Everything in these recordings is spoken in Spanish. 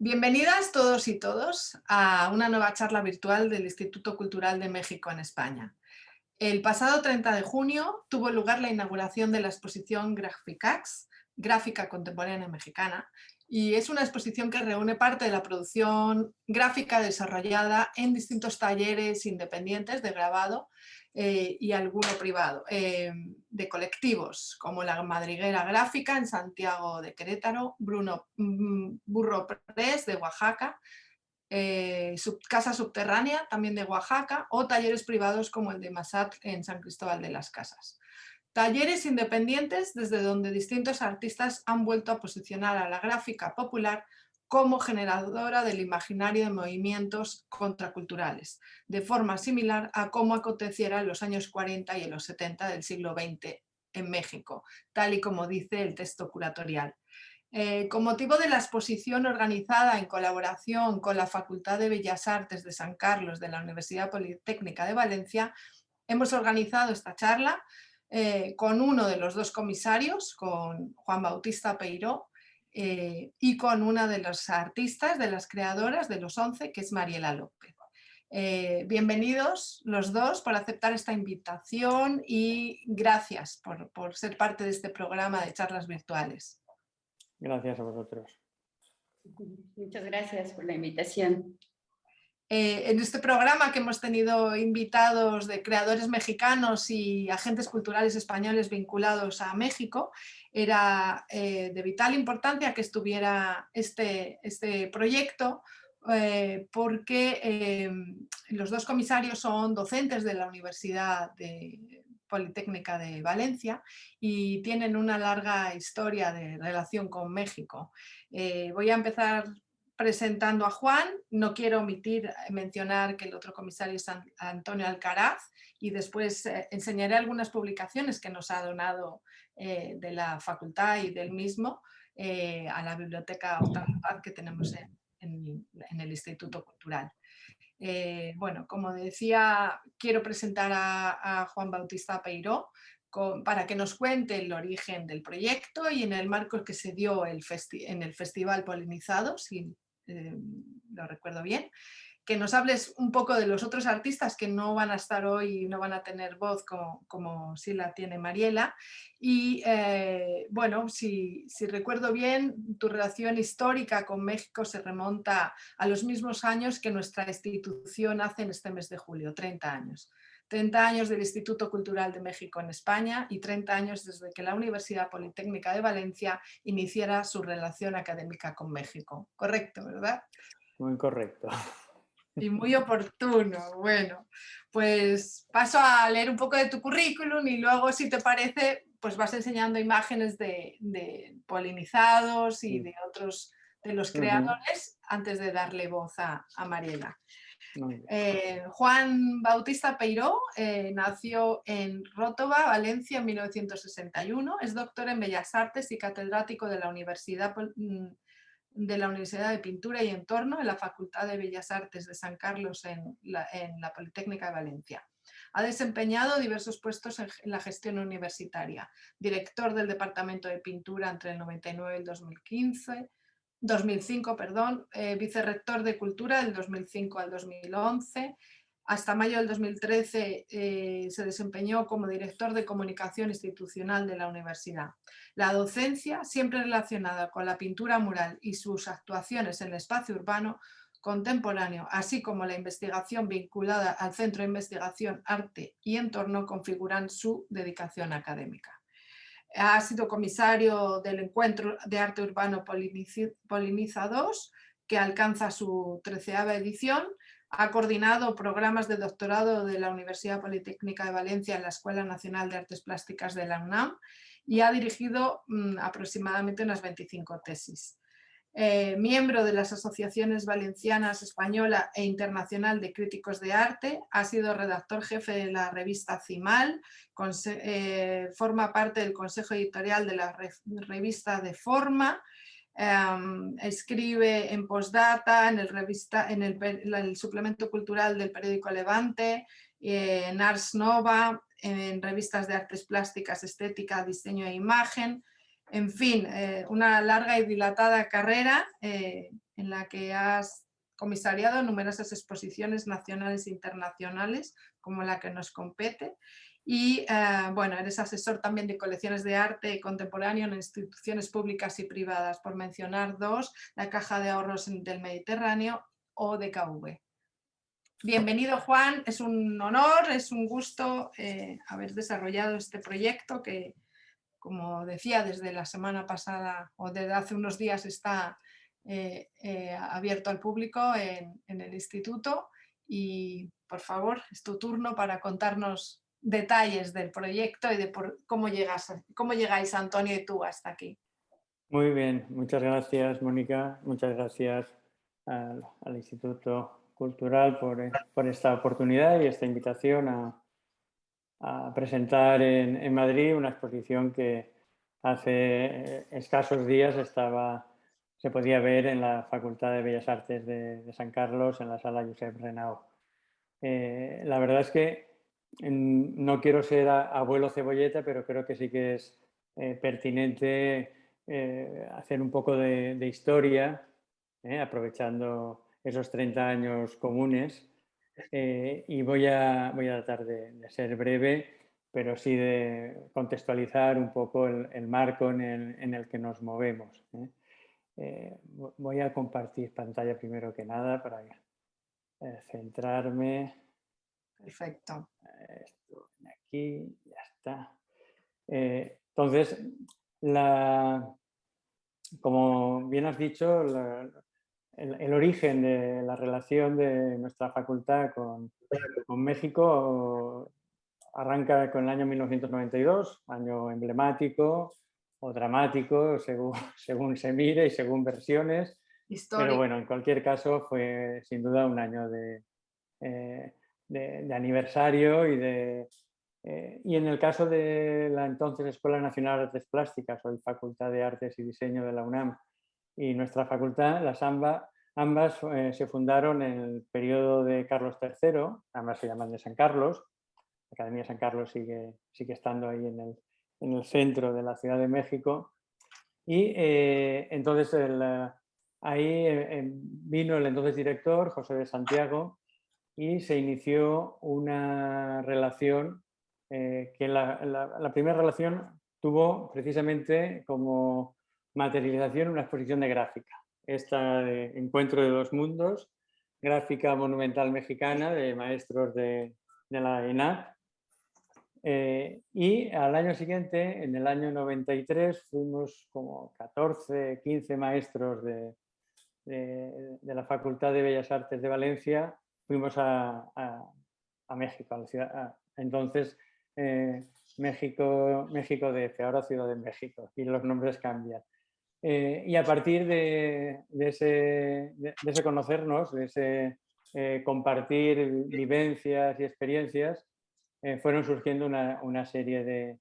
Bienvenidas todos y todos a una nueva charla virtual del Instituto Cultural de México en España. El pasado 30 de junio tuvo lugar la inauguración de la exposición Graficax, Gráfica Contemporánea Mexicana, y es una exposición que reúne parte de la producción gráfica desarrollada en distintos talleres independientes de grabado y alguno privado, de colectivos como La Madriguera Gráfica en Santiago de Querétaro, Burro Press de Oaxaca, Casa Subterránea, también de Oaxaca, o talleres privados como el de Masat en San Cristóbal de las Casas. Talleres independientes desde donde distintos artistas han vuelto a posicionar a la gráfica popular como generadora del imaginario de movimientos contraculturales, de forma similar a cómo aconteciera en los años 40 y en los 70 del siglo XX en México, tal y como dice el texto curatorial. Con motivo de la exposición organizada en colaboración con la Facultad de Bellas Artes de San Carlos de la Universidad Politécnica de Valencia, hemos organizado esta charla con uno de los dos comisarios, con Juan Bautista Peiró, y con una de las artistas, de las creadoras de los 11, que es Mariela López. Bienvenidos los dos por aceptar esta invitación y gracias por ser parte de este programa de charlas virtuales. Gracias a vosotros. Muchas gracias por la invitación. En este programa que hemos tenido invitados de creadores mexicanos y agentes culturales españoles vinculados a México, era de vital importancia que estuviera este proyecto porque los dos comisarios son docentes de la Universidad Politécnica de Valencia y tienen una larga historia de relación con México. Voy a empezar presentando a Juan. No quiero omitir mencionar que el otro comisario es Antonio Alcaraz, y después enseñaré algunas publicaciones que nos ha donado de la facultad y del mismo a la biblioteca que tenemos en el Instituto Cultural. Bueno, como decía, quiero presentar a Juan Bautista Peiró para que nos cuente el origen del proyecto y en el marco que se dio en el Festival Polinizados, si lo recuerdo bien, que nos hables un poco de los otros artistas que no van a estar hoy y no van a tener voz como sí la tiene Mariela. Y bueno, si recuerdo bien, tu relación histórica con México se remonta a los mismos años que nuestra institución hace en este mes de julio, 30 años. 30 años del Instituto Cultural de México en España y 30 años desde que la Universidad Politécnica de Valencia iniciara su relación académica con México. Correcto, ¿verdad? Muy correcto. Y muy oportuno. Bueno, pues paso a leer un poco de tu currículum y luego, si te parece, pues vas enseñando imágenes de polinizados y de otros de los creadores antes de darle voz a Mariela. Juan Bautista Peiró nació en Ròtova, Valencia, en 1961. Es doctor en Bellas Artes y catedrático de la Universidad de Pintura y Entorno en la Facultad de Bellas Artes de San Carlos en la Politécnica de Valencia. Ha desempeñado diversos puestos en la gestión universitaria, director del Departamento de Pintura entre el 99 y el 2005, vicerrector de Cultura del 2005 al 2011. Hasta mayo del 2013 se desempeñó como director de comunicación institucional de la universidad. La docencia, siempre relacionada con la pintura mural y sus actuaciones en el espacio urbano contemporáneo, así como la investigación vinculada al Centro de Investigación, Arte y Entorno, configuran su dedicación académica. Ha sido comisario del Encuentro de Arte Urbano Polinizados, que alcanza su 13ª edición. Ha coordinado programas de doctorado de la Universidad Politécnica de Valencia en la Escuela Nacional de Artes Plásticas de la UNAM y ha dirigido aproximadamente unas 25 tesis. Miembro de las asociaciones valencianas, española e internacional de críticos de arte, ha sido redactor jefe de la revista Cimal, forma parte del consejo editorial de la revista De Forma, escribe en Postdata, en el suplemento cultural del periódico Levante, en Ars Nova, en revistas de artes plásticas, estética, diseño e imagen. En fin, una larga y dilatada carrera en en la que has comisariado numerosas exposiciones nacionales e internacionales, como la que nos compete. Y bueno, eres asesor también de colecciones de arte contemporáneo en instituciones públicas y privadas, por mencionar dos, la Caja de Ahorros del Mediterráneo o DKV. Bienvenido, Juan, es un honor, es un gusto haber desarrollado este proyecto que, como decía, desde la semana pasada o desde hace unos días está abierto al público en el instituto. Y por favor, es tu turno para contarnos detalles del proyecto y de cómo llegáis, Antonio y tú, hasta aquí. Muy bien, muchas gracias, Mónica. Muchas gracias al Instituto Cultural por esta oportunidad y esta invitación a presentar en Madrid una exposición que hace escasos días se podía ver en la Facultad de Bellas Artes de San Carlos, en la sala Josep Renau. La verdad es que no quiero ser abuelo cebolleta, pero creo que sí que es pertinente hacer un poco de historia, aprovechando esos 30 años comunes. Y voy a tratar de ser breve, pero sí de contextualizar un poco el marco en el que nos movemos. Voy a compartir pantalla primero que nada para centrarme. Perfecto. Esto aquí, ya está. Entonces, como bien has dicho, el origen de la relación de nuestra facultad con México arranca con el año 1992, año emblemático o dramático, según se mire y según versiones. Histórico. Pero bueno, en cualquier caso fue sin duda un año de aniversario y en el caso de la entonces Escuela Nacional de Artes Plásticas, hoy Facultad de Artes y Diseño de la UNAM, y nuestra facultad, ambas se fundaron en el periodo de Carlos III, ambas se llaman de San Carlos. La Academia de San Carlos sigue estando ahí en el centro de la Ciudad de México. Y entonces ahí vino el entonces director, José de Santiago, y se inició una relación que la primera relación tuvo precisamente como materialización una exposición de gráfica. Esta de Encuentro de dos Mundos, gráfica monumental mexicana de maestros de la ENAP. Y al año siguiente, en el año 93, fuimos como 14, 15 maestros de la Facultad de Bellas Artes de Valencia, fuimos a México, a la ciudad. Entonces, México DF, ahora Ciudad de México, y los nombres cambian. Y a partir de ese conocernos, de ese compartir vivencias y experiencias, fueron surgiendo una serie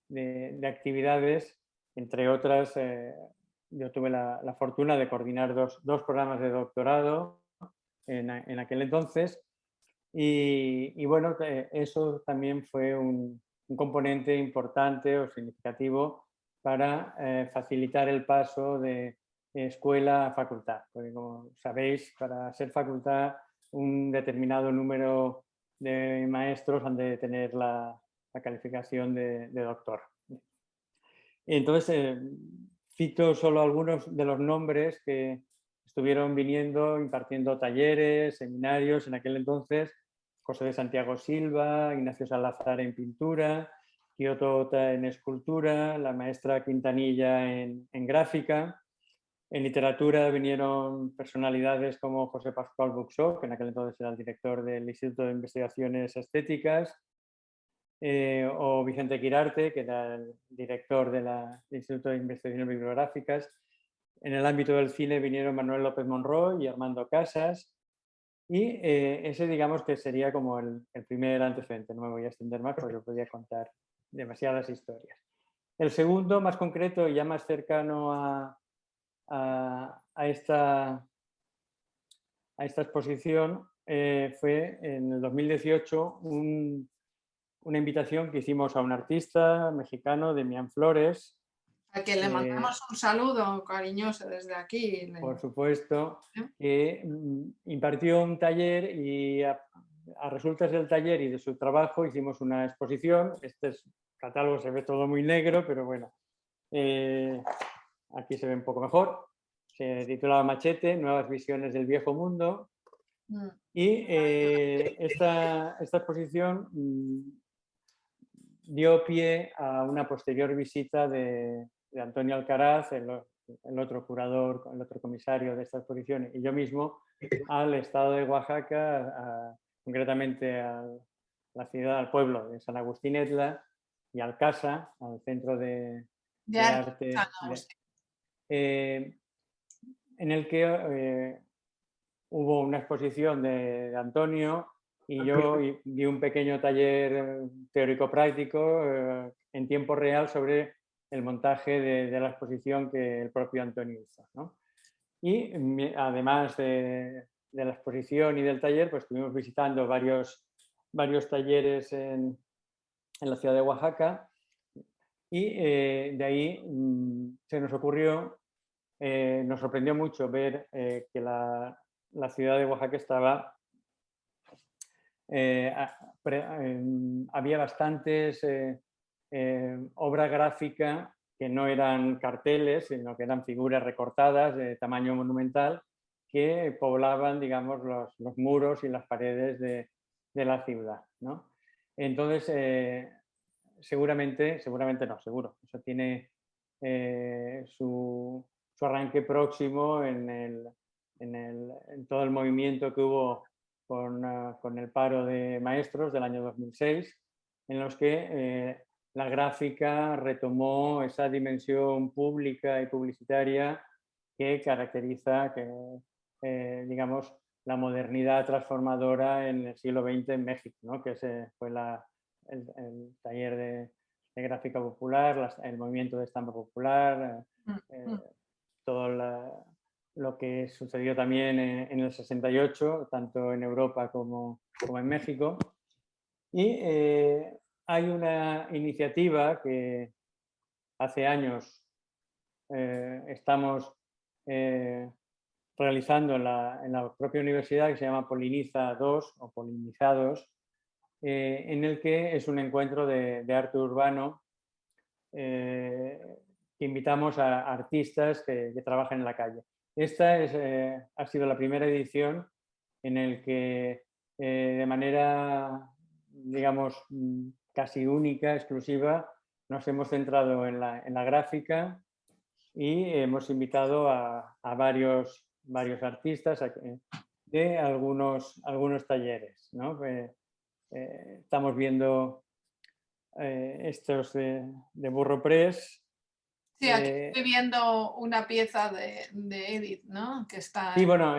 de actividades, entre otras, yo tuve la fortuna de coordinar dos programas de doctorado en aquel entonces y bueno, eso también fue un componente importante o significativo para facilitar el paso de escuela a facultad, porque como sabéis, para ser facultad un determinado número de maestros han de tener la calificación de doctor. Entonces, cito solo algunos de los nombres que estuvieron viniendo, impartiendo talleres, seminarios en aquel entonces: José de Santiago Silva, Ignacio Salazar en pintura, Kyoto Ota en escultura, la maestra Quintanilla en gráfica. En literatura vinieron personalidades como José Pascual Buxó, que en aquel entonces era el director del Instituto de Investigaciones Estéticas, o Vicente Quirarte, que era el director del Instituto de Investigaciones Bibliográficas. En el ámbito del cine vinieron Manuel López Monroy y Armando Casas. Y ese, digamos, que sería como el primer antecedente. No me voy a extender más porque podría contar demasiadas historias. El segundo, más concreto y ya más cercano a esta exposición, fue en el 2018 una invitación que hicimos a un artista mexicano, Demián Flores. A que le mandamos un saludo cariñoso desde aquí. Por supuesto, que impartió un taller y a resultas del taller y de su trabajo hicimos una exposición. Este catálogo se ve todo muy negro, pero bueno, aquí se ve un poco mejor. Se titulaba Machete, Nuevas visiones del viejo mundo. Y esta exposición dio pie a una posterior visita de Antonio Alcaraz, el otro curador, el otro comisario de esta exposición, y yo mismo, al estado de Oaxaca, concretamente a la ciudad, al pueblo de San Agustín Etla y al CASA, al Centro de Arte, en el que hubo una exposición de Antonio y yo di un pequeño taller teórico-práctico en tiempo real sobre el montaje de la exposición que el propio Antonio hizo, ¿no? Y además de la exposición y del taller, pues estuvimos visitando varios talleres en la ciudad de Oaxaca y de ahí se nos ocurrió, nos sorprendió mucho ver que la ciudad de Oaxaca estaba, había bastantes obra gráfica que no eran carteles, sino que eran figuras recortadas de tamaño monumental que poblaban, digamos, los muros y las paredes de la ciudad, ¿no? Entonces, seguramente no, seguro, eso tiene su arranque próximo en todo el movimiento que hubo con el paro de maestros del año 2006, en los que la gráfica retomó esa dimensión pública y publicitaria que caracteriza, digamos, la modernidad transformadora en el siglo XX en México, ¿no? Que fue el taller de gráfica popular, el movimiento de estampa popular, todo lo que sucedió también en el 68, tanto en Europa como en México. Y hay una iniciativa que hace años estamos realizando en la propia universidad, que se llama Poliniza 2 o Polinizados, en el que es un encuentro de arte urbano que invitamos a artistas que trabajan en la calle. Esta ha sido la primera edición en el que de manera, digamos, casi única, exclusiva, nos hemos centrado en la gráfica y hemos invitado a varios artistas de algunos talleres, ¿no? Estamos viendo estos de Burro Press. Sí, aquí estoy viendo una pieza de Edith, ¿no? Que está... Sí, bueno,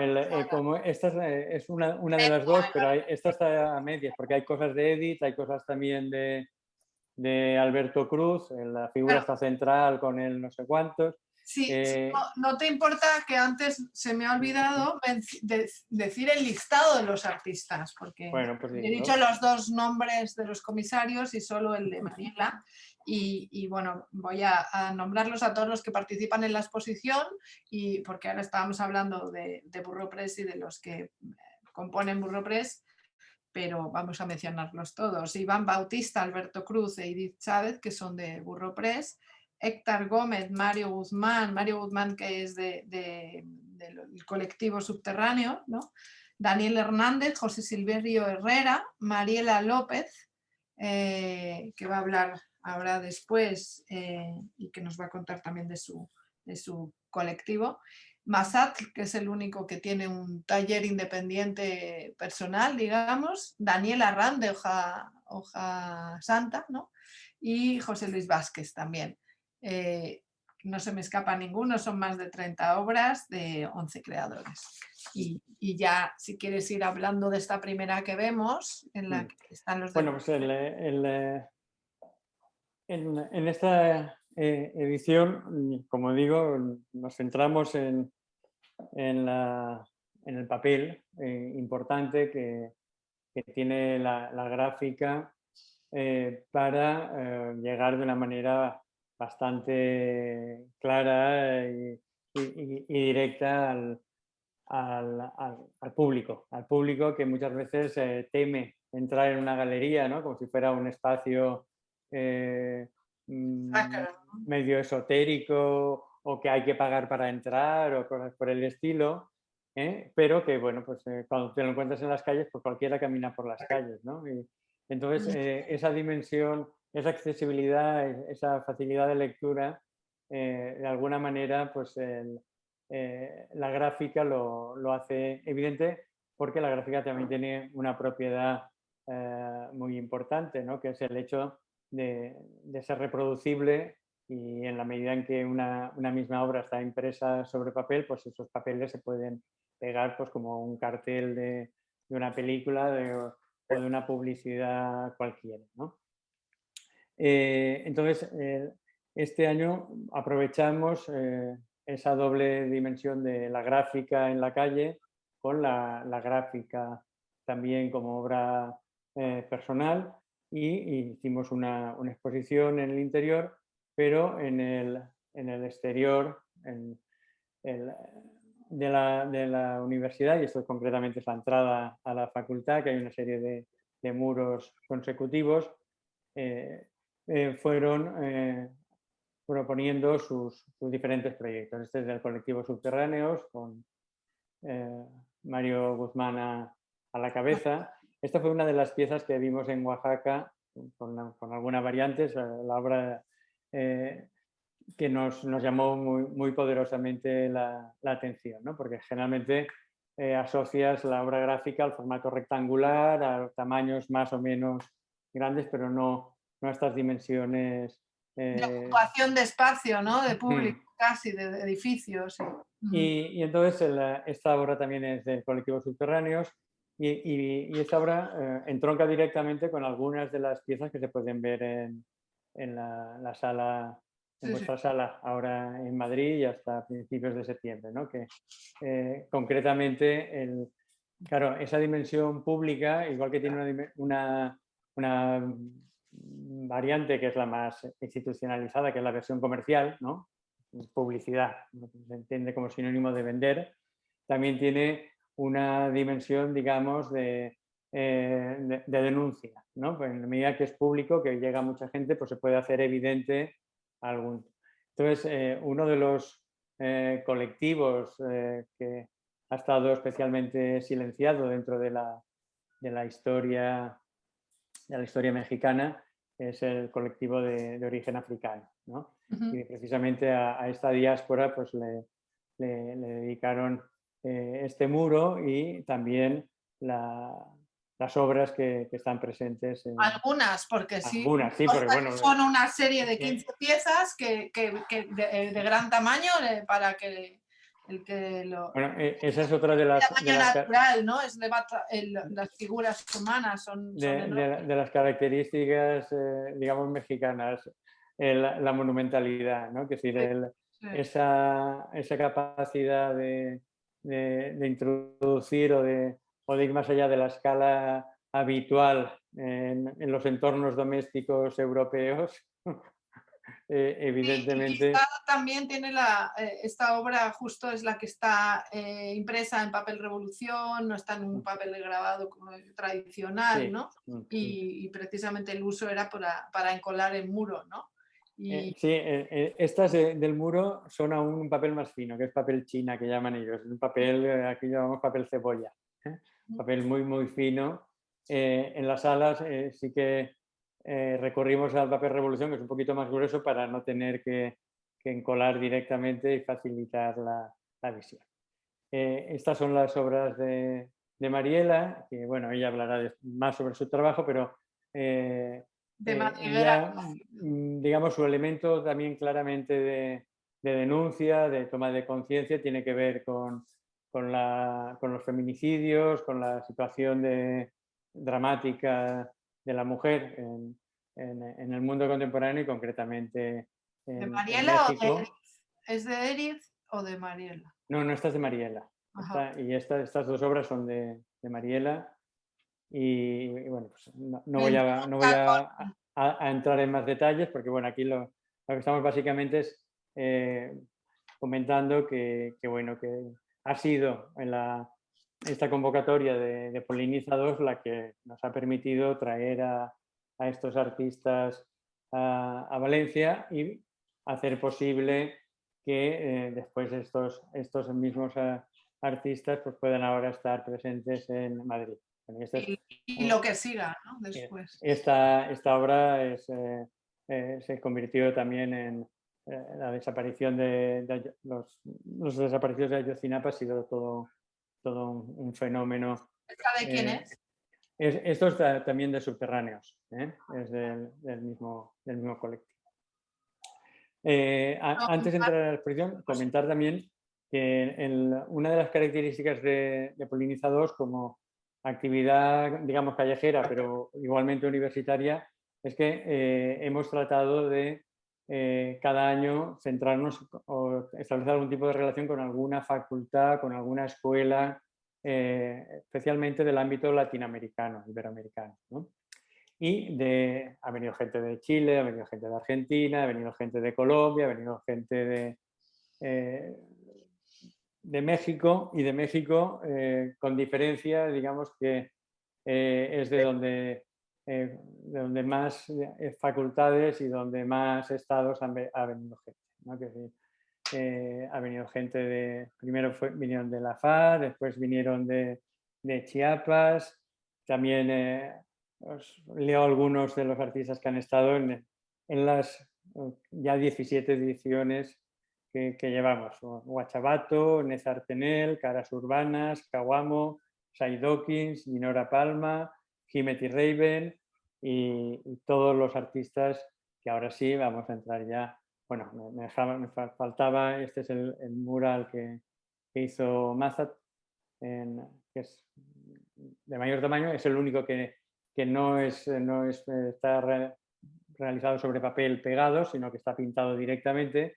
como esta es una de las dos, pero esta está a medias, porque hay cosas de Edith, hay cosas también de Alberto Cruz, la figura está central con él no sé cuántos. Sí, no te importa que antes se me ha olvidado decir el listado de los artistas, porque bueno, pues he dicho los dos nombres de los comisarios y solo el de Mariela. Y bueno, voy a nombrarlos a todos los que participan en la exposición, y porque ahora estábamos hablando de Burro Press y de los que componen Burro Press, pero vamos a mencionarlos todos. Iván Bautista, Alberto Cruz e Edith Chávez, que son de Burro Press. Héctor Gómez, Mario Guzmán que es del colectivo Subterráneo, ¿no? Daniel Hernández, José Silverio Herrera, Mariela López, que va a hablar ahora después y que nos va a contar también de su colectivo. Masat, que es el único que tiene un taller independiente personal, digamos. Daniel Arran, de Hoja Santa, ¿no? Y José Luis Vázquez también. No se me escapa ninguno, son más de 30 obras de 11 creadores. Y ya, si quieres ir hablando de esta primera que vemos, en la que están los... Bueno, pues en esta edición, como digo, nos centramos en el papel importante que tiene la gráfica para llegar de una manera bastante clara y directa al público que muchas veces teme entrar en una galería, ¿no? Como si fuera un espacio Sacra, ¿no? medio esotérico o que hay que pagar para entrar o cosas por el estilo, pero que, bueno, pues cuando te lo encuentras en las calles, pues cualquiera camina por las calles, ¿no? Y entonces, esa dimensión, esa accesibilidad, esa facilidad de lectura, de alguna manera, pues la gráfica lo hace evidente, porque la gráfica también tiene una propiedad muy importante, ¿no? Que es el hecho de ser reproducible, y en la medida en que una misma obra está impresa sobre papel, pues esos papeles se pueden pegar pues como un cartel de una película o de una publicidad cualquiera, ¿no? Entonces, este año aprovechamos esa doble dimensión de la gráfica en la calle con la gráfica también como obra personal, y hicimos una exposición en el interior, pero en el exterior el- de la universidad, y esto concretamente es la entrada a la facultad, que hay una serie de muros consecutivos. eh, Fueron proponiendo sus diferentes proyectos. Este es del colectivo Subterráneos, con eh, Mario Guzmán a la cabeza. Esta fue una de las piezas que vimos en Oaxaca, con algunas variantes, la obra que nos llamó muy poderosamente la atención, ¿no? Porque generalmente asocias la obra gráfica al formato rectangular, a tamaños más o menos grandes, pero no a estas dimensiones. De ocupación de espacio, ¿no? De público, Mm. casi, de edificios. Sí. Y entonces esta obra también es del colectivo Subterráneos, y esta obra entronca directamente con algunas de las piezas que se pueden ver en la sala, en Sí, sí. vuestra sala ahora en Madrid y hasta principios de septiembre, ¿no? Que concretamente, claro, esa dimensión pública, igual que tiene una variante que es la más institucionalizada, que es la versión comercial, ¿no? Publicidad, ¿no? Se entiende como sinónimo de vender, también tiene una dimensión, digamos, de denuncia, ¿no? Pues en la medida que es público, que llega a mucha gente, pues se puede hacer evidente algún. Entonces, uno de los colectivos que ha estado especialmente silenciado dentro de la historia mexicana es el colectivo de origen africano, ¿no? Y precisamente a esta diáspora pues le dedicaron este muro, y también las obras que están presentes en Algunas, porque sí, algunas, sí, porque bueno, son una serie de 15 eh, piezas de gran tamaño para que el que lo... bueno, esa es otra de Tamaño natural, ¿no? Las figuras humanas son enormes. de las características, digamos, mexicanas, la monumentalidad, ¿no? Que es decir, Sí. esa capacidad de introducir o de ir más allá de la escala habitual en los entornos domésticos europeos, Y evidentemente. quizá también tiene esta obra justo es la que está impresa en papel revolución, no está en un papel grabado como tradicional, Sí. ¿no? Y precisamente el uso era para encolar el muro, ¿no? Y Sí, estas del muro son aún un papel más fino, que es papel china, que llaman ellos. Es un papel, aquí llamamos papel cebolla, papel muy fino. En las salas sí que recurrimos al papel revolución, que es un poquito más grueso, para no tener que encolar directamente y facilitar la visión. Estas son las obras de Mariela, que bueno, ella hablará más sobre su trabajo, pero de madriguera. ella, digamos, su elemento también claramente de denuncia, de toma de conciencia, tiene que ver con los feminicidios, con la situación dramática de la mujer en el mundo contemporáneo, y concretamente ¿De en Mariela o de México. Edith? ¿Es de Edith o de Mariela? No, esta es de Mariela. Ajá. Estas dos obras son de Mariela, y bueno, pues no voy En a entrar en más detalles, porque bueno, aquí lo que estamos básicamente es comentando bueno, que ha sido esta convocatoria de Poliniza 2 la que nos ha permitido traer a estos artistas a Valencia y hacer posible que después estos mismos artistas pues puedan ahora estar presentes en Madrid. Bueno, y lo que siga, ¿no? Después. Esta obra se convirtió también en la desaparición los desaparecidos de Ayotzinapa. Ha sido todo un fenómeno. ¿Esta de quién es? Esto es también de Subterráneos, es del mismo colectivo. Antes de entrar a la exposición, comentar también que una de las características de Poliniza 2 como actividad, digamos, callejera, pero igualmente universitaria, es que hemos tratado de cada año centrarnos o establecer algún tipo de relación con alguna facultad, con alguna escuela, especialmente del ámbito latinoamericano, iberoamericano, ¿no? Y ha venido gente de Chile, ha venido gente de Argentina, ha venido gente de Colombia, ha venido gente de México, y de México con diferencia, digamos que es de donde más facultades y donde más estados ha venido gente, ¿no? Ha venido gente primero vinieron de la FAR, después vinieron de Chiapas, también os leo algunos de los artistas que han estado en las ya 17 ediciones que llevamos. Huachabato, Nezartenel, Caras Urbanas, Kawamo, Sai Dawkins, Minora Palma, Jimety Raven y todos los artistas que ahora sí vamos a entrar ya. Bueno, me faltaba, este es el mural que hizo Mazat, que es de mayor tamaño, es el único que no está realizado sobre papel pegado, sino que está pintado directamente,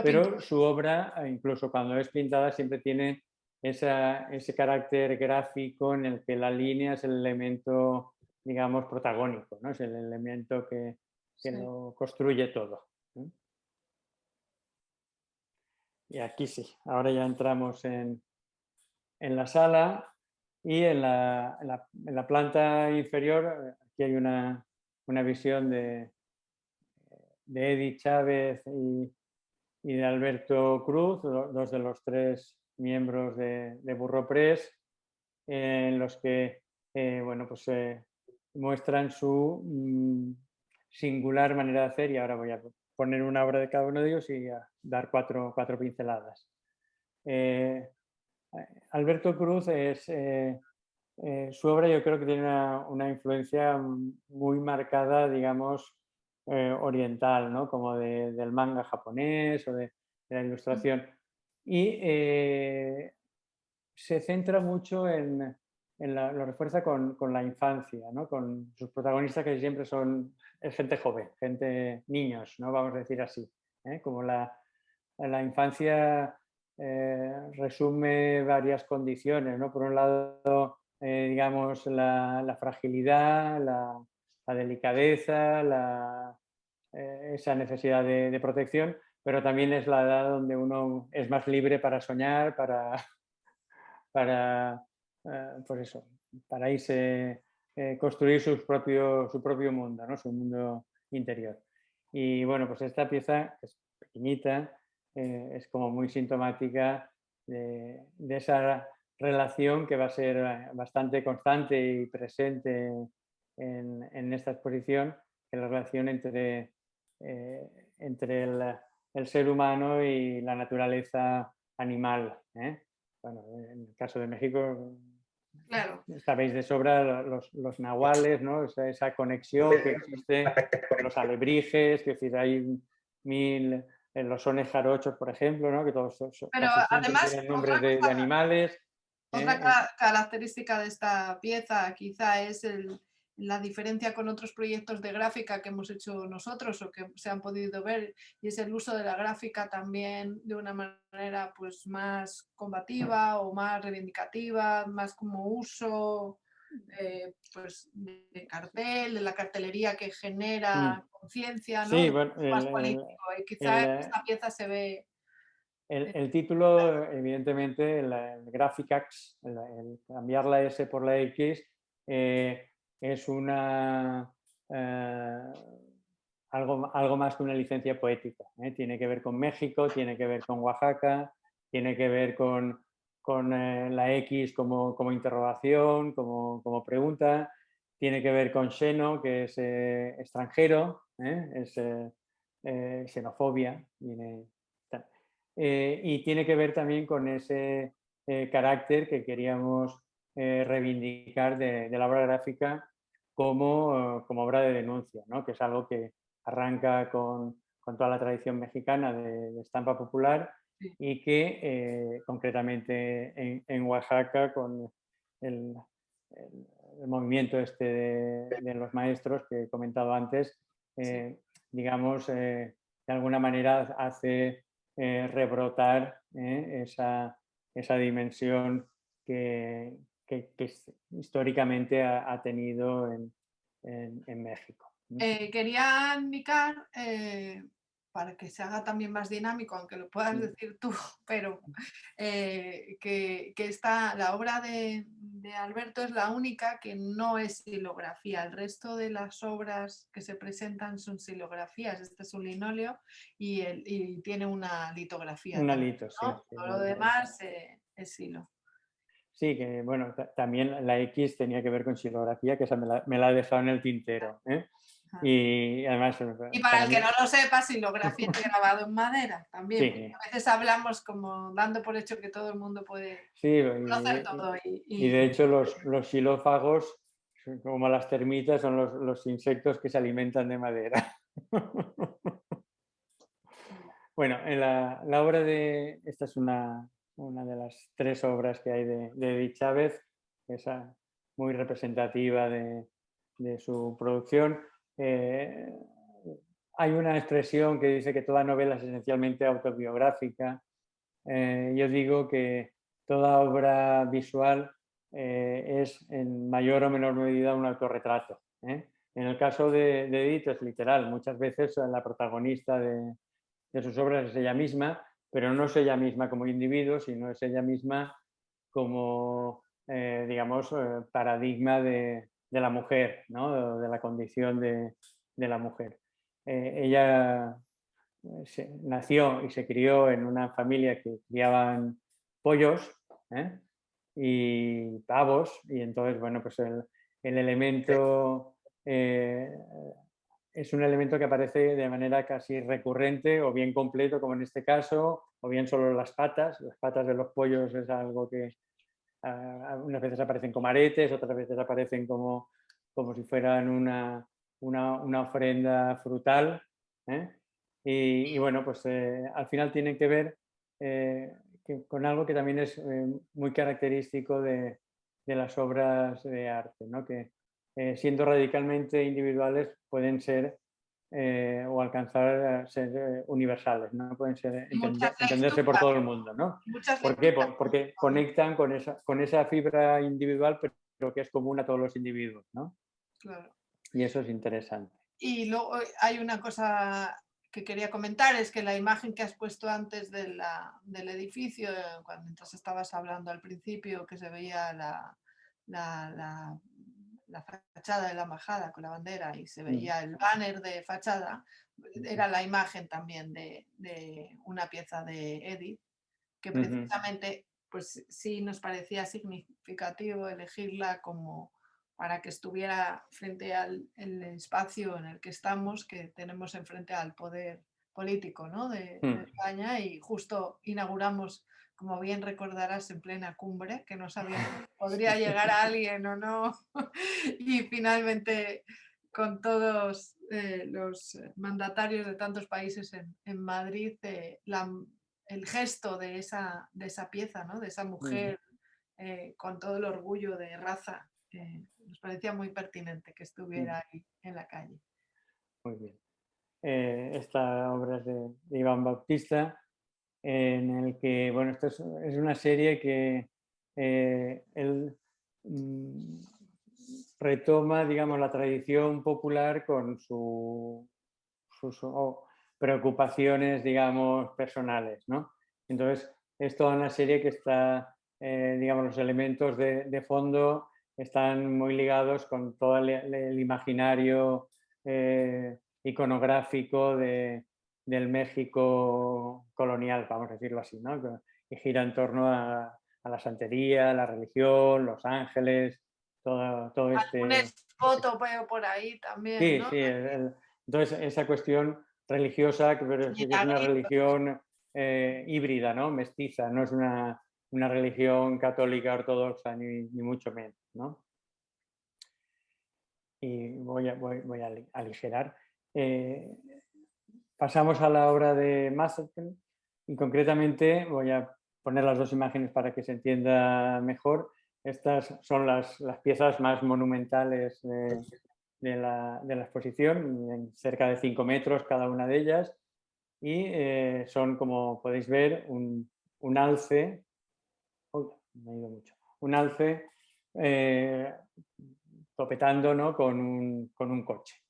pero su obra, incluso cuando es pintada, siempre tiene ese carácter gráfico en el que la línea es el elemento, digamos, protagónico, ¿no? Es el elemento que lo construye todo, ¿no? Y aquí sí, ahora ya entramos en la sala y en la planta inferior. Aquí hay una visión de Edith Chávez y de Alberto Cruz, dos de los tres miembros de Burro Press, en los que bueno, pues, muestran su singular manera de hacer, y ahora voy a poner una obra de cada uno de ellos y a dar cuatro pinceladas. Alberto Cruz su obra yo creo que tiene una influencia muy marcada, digamos, oriental, ¿no? Como del manga japonés o de la ilustración. Y se centra mucho lo refuerza con la infancia, ¿no? Con sus protagonistas que siempre es gente joven, niños, ¿no? Vamos a decir así, ¿eh? Como la infancia resume varias condiciones, ¿no? Por un lado, digamos, la fragilidad, la delicadeza, esa necesidad de protección, pero también es la edad donde uno es más libre para soñar, pues eso, para irse construir su propio mundo, ¿no? Su mundo interior. Y bueno, pues esta pieza, que es pequeñita, es como muy sintomática de esa relación que va a ser bastante constante y presente en esta exposición, que es la relación entre el ser humano y la naturaleza animal, ¿eh? Bueno, en el caso de México, claro, sabéis de sobra los nahuales, ¿no? Esa conexión que existe con los alebrijes, que decir, hay en los sones jarochos, por ejemplo, ¿no? Que todos pero además tienen nombres de animales. Otra característica de esta pieza quizá es la diferencia con otros proyectos de gráfica que hemos hecho nosotros o que se han podido ver, y es el uso de la gráfica también de una manera pues más combativa o más reivindicativa, más como uso pues, de cartel, de la cartelería que genera conciencia, ¿no? Sí, De bueno, más político. Y quizá en esta pieza se ve. el título, evidentemente, el Graphicax, el cambiar la S por la X, es una, algo más que una licencia poética. Tiene que ver con México, tiene que ver con Oaxaca, tiene que ver con la X como interrogación, como pregunta, tiene que ver con xeno, que es extranjero, es xenofobia, y tiene que ver también con ese carácter que queríamos reivindicar de la obra gráfica como obra de denuncia, ¿no? Que es algo que arranca con toda la tradición mexicana de estampa popular y que concretamente en Oaxaca con el, movimiento este de los maestros que he comentado antes, digamos, de alguna manera hace rebrotar esa dimensión que históricamente ha tenido en México. Quería indicar, para que se haga también más dinámico, aunque lo puedas decir tú, pero que la obra de Alberto es la única que no es silografía. El resto de las obras que se presentan son silografías. Este es un linóleo y tiene una litografía. Un También, alito, sí. ¿no? Todo lo demás es silo. Sí, que bueno, también la X tenía que ver con silografía, que esa me la he dejado en el tintero. Y además, y para el que no lo sepa, silografía es grabado en madera también. Sí. A veces hablamos como dando por hecho que todo el mundo puede conocer todo. Y de hecho los xilófagos, como las termitas, son los insectos que se alimentan de madera. Bueno, en la obra esta es una de las 3 obras que hay de Edith Chávez, esa muy representativa de su producción. Hay una expresión que dice que toda novela es esencialmente autobiográfica. Yo digo que toda obra visual es en mayor o menor medida un autorretrato. En el caso de Edith es literal, muchas veces la protagonista de sus obras es ella misma, pero no es ella misma como individuo, sino es ella misma como, digamos, paradigma de la mujer, ¿no? De la condición de la mujer. Ella nació y se crió en una familia que criaban pollos y pavos, y entonces, bueno, pues el elemento es un elemento que aparece de manera casi recurrente o bien completo, como en este caso, o bien solo las patas. Las patas de los pollos es algo que unas veces aparecen como aretes, otras veces aparecen como si fueran una ofrenda frutal. Y bueno, pues al final tienen que ver con algo que también es muy característico de las obras de arte, ¿no? Que siendo radicalmente individuales pueden ser o alcanzar a ser universales, ¿no? Pueden ser entenderse por todo el mundo, ¿no? ¿Por qué? Porque conectan con esa fibra individual, pero que es común a todos los individuos, ¿no? Claro. Y eso es interesante. Y luego hay una cosa que quería comentar, es que la imagen que has puesto antes del edificio, mientras estabas hablando al principio, que se veía la fachada de la embajada con la bandera y se veía el banner de fachada, era la imagen también de una pieza de Edith, que precisamente pues sí nos parecía significativo elegirla como para que estuviera frente al el espacio en el que estamos, que tenemos enfrente al poder político, ¿no? de España, y justo inauguramos, como bien recordarás, en plena cumbre, que no sabíamos si podría llegar a alguien o no, y finalmente con todos los mandatarios de tantos países en Madrid, el gesto de esa pieza, ¿no? De esa mujer con todo el orgullo de raza, nos parecía muy pertinente que estuviera ahí en la calle. Muy bien. Esta obra es de Iván Bautista, en el que, bueno, esto es una serie que él retoma, digamos, la tradición popular con sus preocupaciones, digamos, personales, ¿no? Entonces, es toda una serie que está, digamos, los elementos de fondo están muy ligados con todo el imaginario iconográfico del México colonial, vamos a decirlo así, ¿no? Que gira en torno a la santería, la religión, los ángeles, todo Un este... foto veo por ahí también, Sí, ¿no? sí. Entonces, esa cuestión religiosa, pero sí que es una Milagritos. religión híbrida, ¿no? Mestiza, no es una religión católica ortodoxa, ni mucho menos, ¿no? Y voy a aligerar. Pasamos a la obra de Masterton y concretamente voy a poner las dos imágenes para que se entienda mejor. Estas son las piezas más monumentales de la exposición, en cerca de 5 metros cada una de ellas, y son, como podéis ver, un alce, me he ido mucho, un alce topetando, ¿no? con un coche.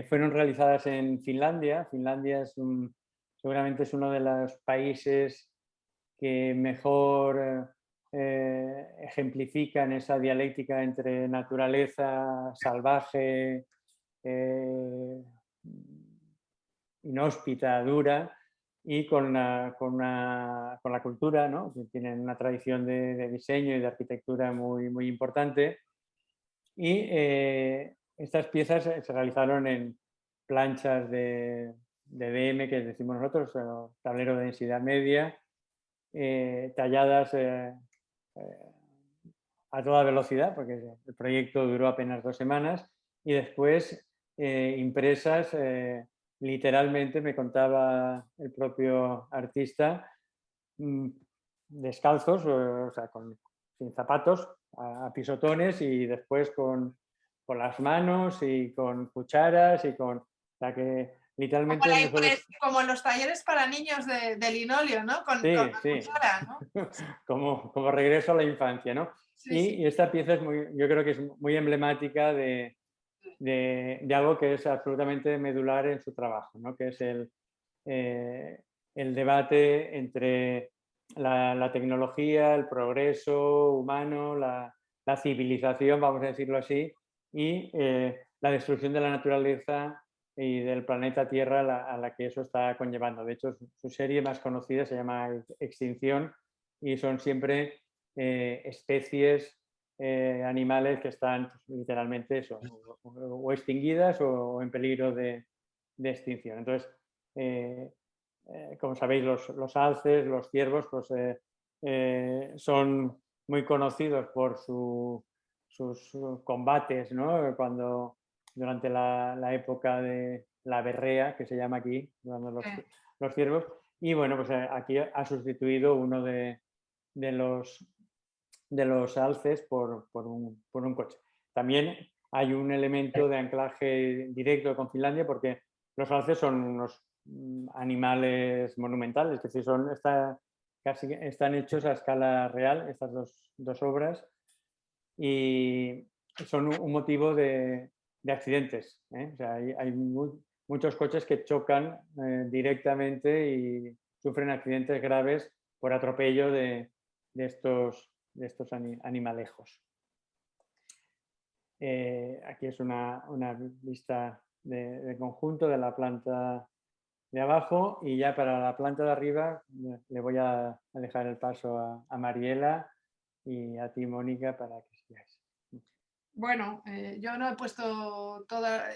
Fueron realizadas en Finlandia. Finlandia seguramente es uno de los países que mejor ejemplifican esa dialéctica entre naturaleza salvaje, inhóspita, dura, y con la cultura, ¿no? Que tienen una tradición de diseño y de arquitectura muy importante. Y estas piezas se realizaron en planchas de DM, que decimos nosotros, tablero de densidad media, talladas a toda velocidad, porque el proyecto duró apenas 2 semanas, y después impresas, literalmente, me contaba el propio artista, descalzos, o sea, sin zapatos, a pisotones, y después con las manos y con cucharas y con... O sea, que literalmente... Como los talleres para niños de linóleo, ¿no? Con Sí, la sí. cuchara, ¿no? Como regreso a la infancia, ¿no? Sí, sí. Y esta pieza yo creo que es muy emblemática de algo que es absolutamente medular en su trabajo, ¿no? Que es el debate entre la tecnología, el progreso humano, la civilización, vamos a decirlo así, y la destrucción de la naturaleza y del planeta Tierra a la que eso está conllevando. De hecho, su serie más conocida se llama Extinción, y son siempre especies animales que están, pues, literalmente eso, o extinguidas o en peligro de extinción. Entonces, como sabéis, los alces, los ciervos, pues son muy conocidos por sus combates, ¿no? Durante la época de la berrea, que se llama aquí, cuando los ciervos. Y bueno, pues aquí ha sustituido uno de los alces por un coche. También hay un elemento de anclaje directo con Finlandia, porque los alces son unos animales monumentales, es decir, casi están hechos a escala real, estas dos obras, y son un motivo de accidentes. O sea, hay muchos coches que chocan directamente y sufren accidentes graves por atropello de estos animalejos. Aquí es una vista de conjunto de la planta de abajo, y ya para la planta de arriba le voy a dejar el paso a Mariela y a ti, Mónica, para que sigáis. Bueno, yo no he puesto toda...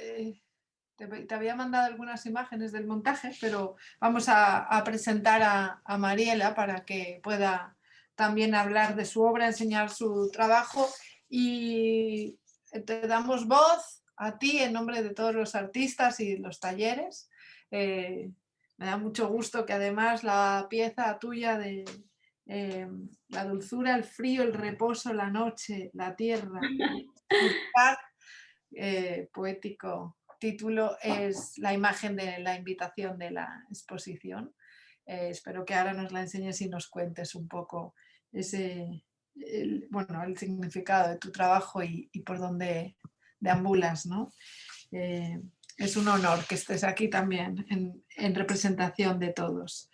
te había mandado algunas imágenes del montaje, pero vamos a presentar a Mariela para que pueda también hablar de su obra, enseñar su trabajo, y te damos voz a ti en nombre de todos los artistas y los talleres. Me da mucho gusto que además la pieza tuya de la dulzura, el frío, el reposo, la noche, la tierra, poético título, es la imagen de la invitación de la exposición. Espero que ahora nos la enseñes y nos cuentes un poco ese bueno, el significado de tu trabajo y por dónde deambulas, ¿no? Es un honor que estés aquí también en representación de todos.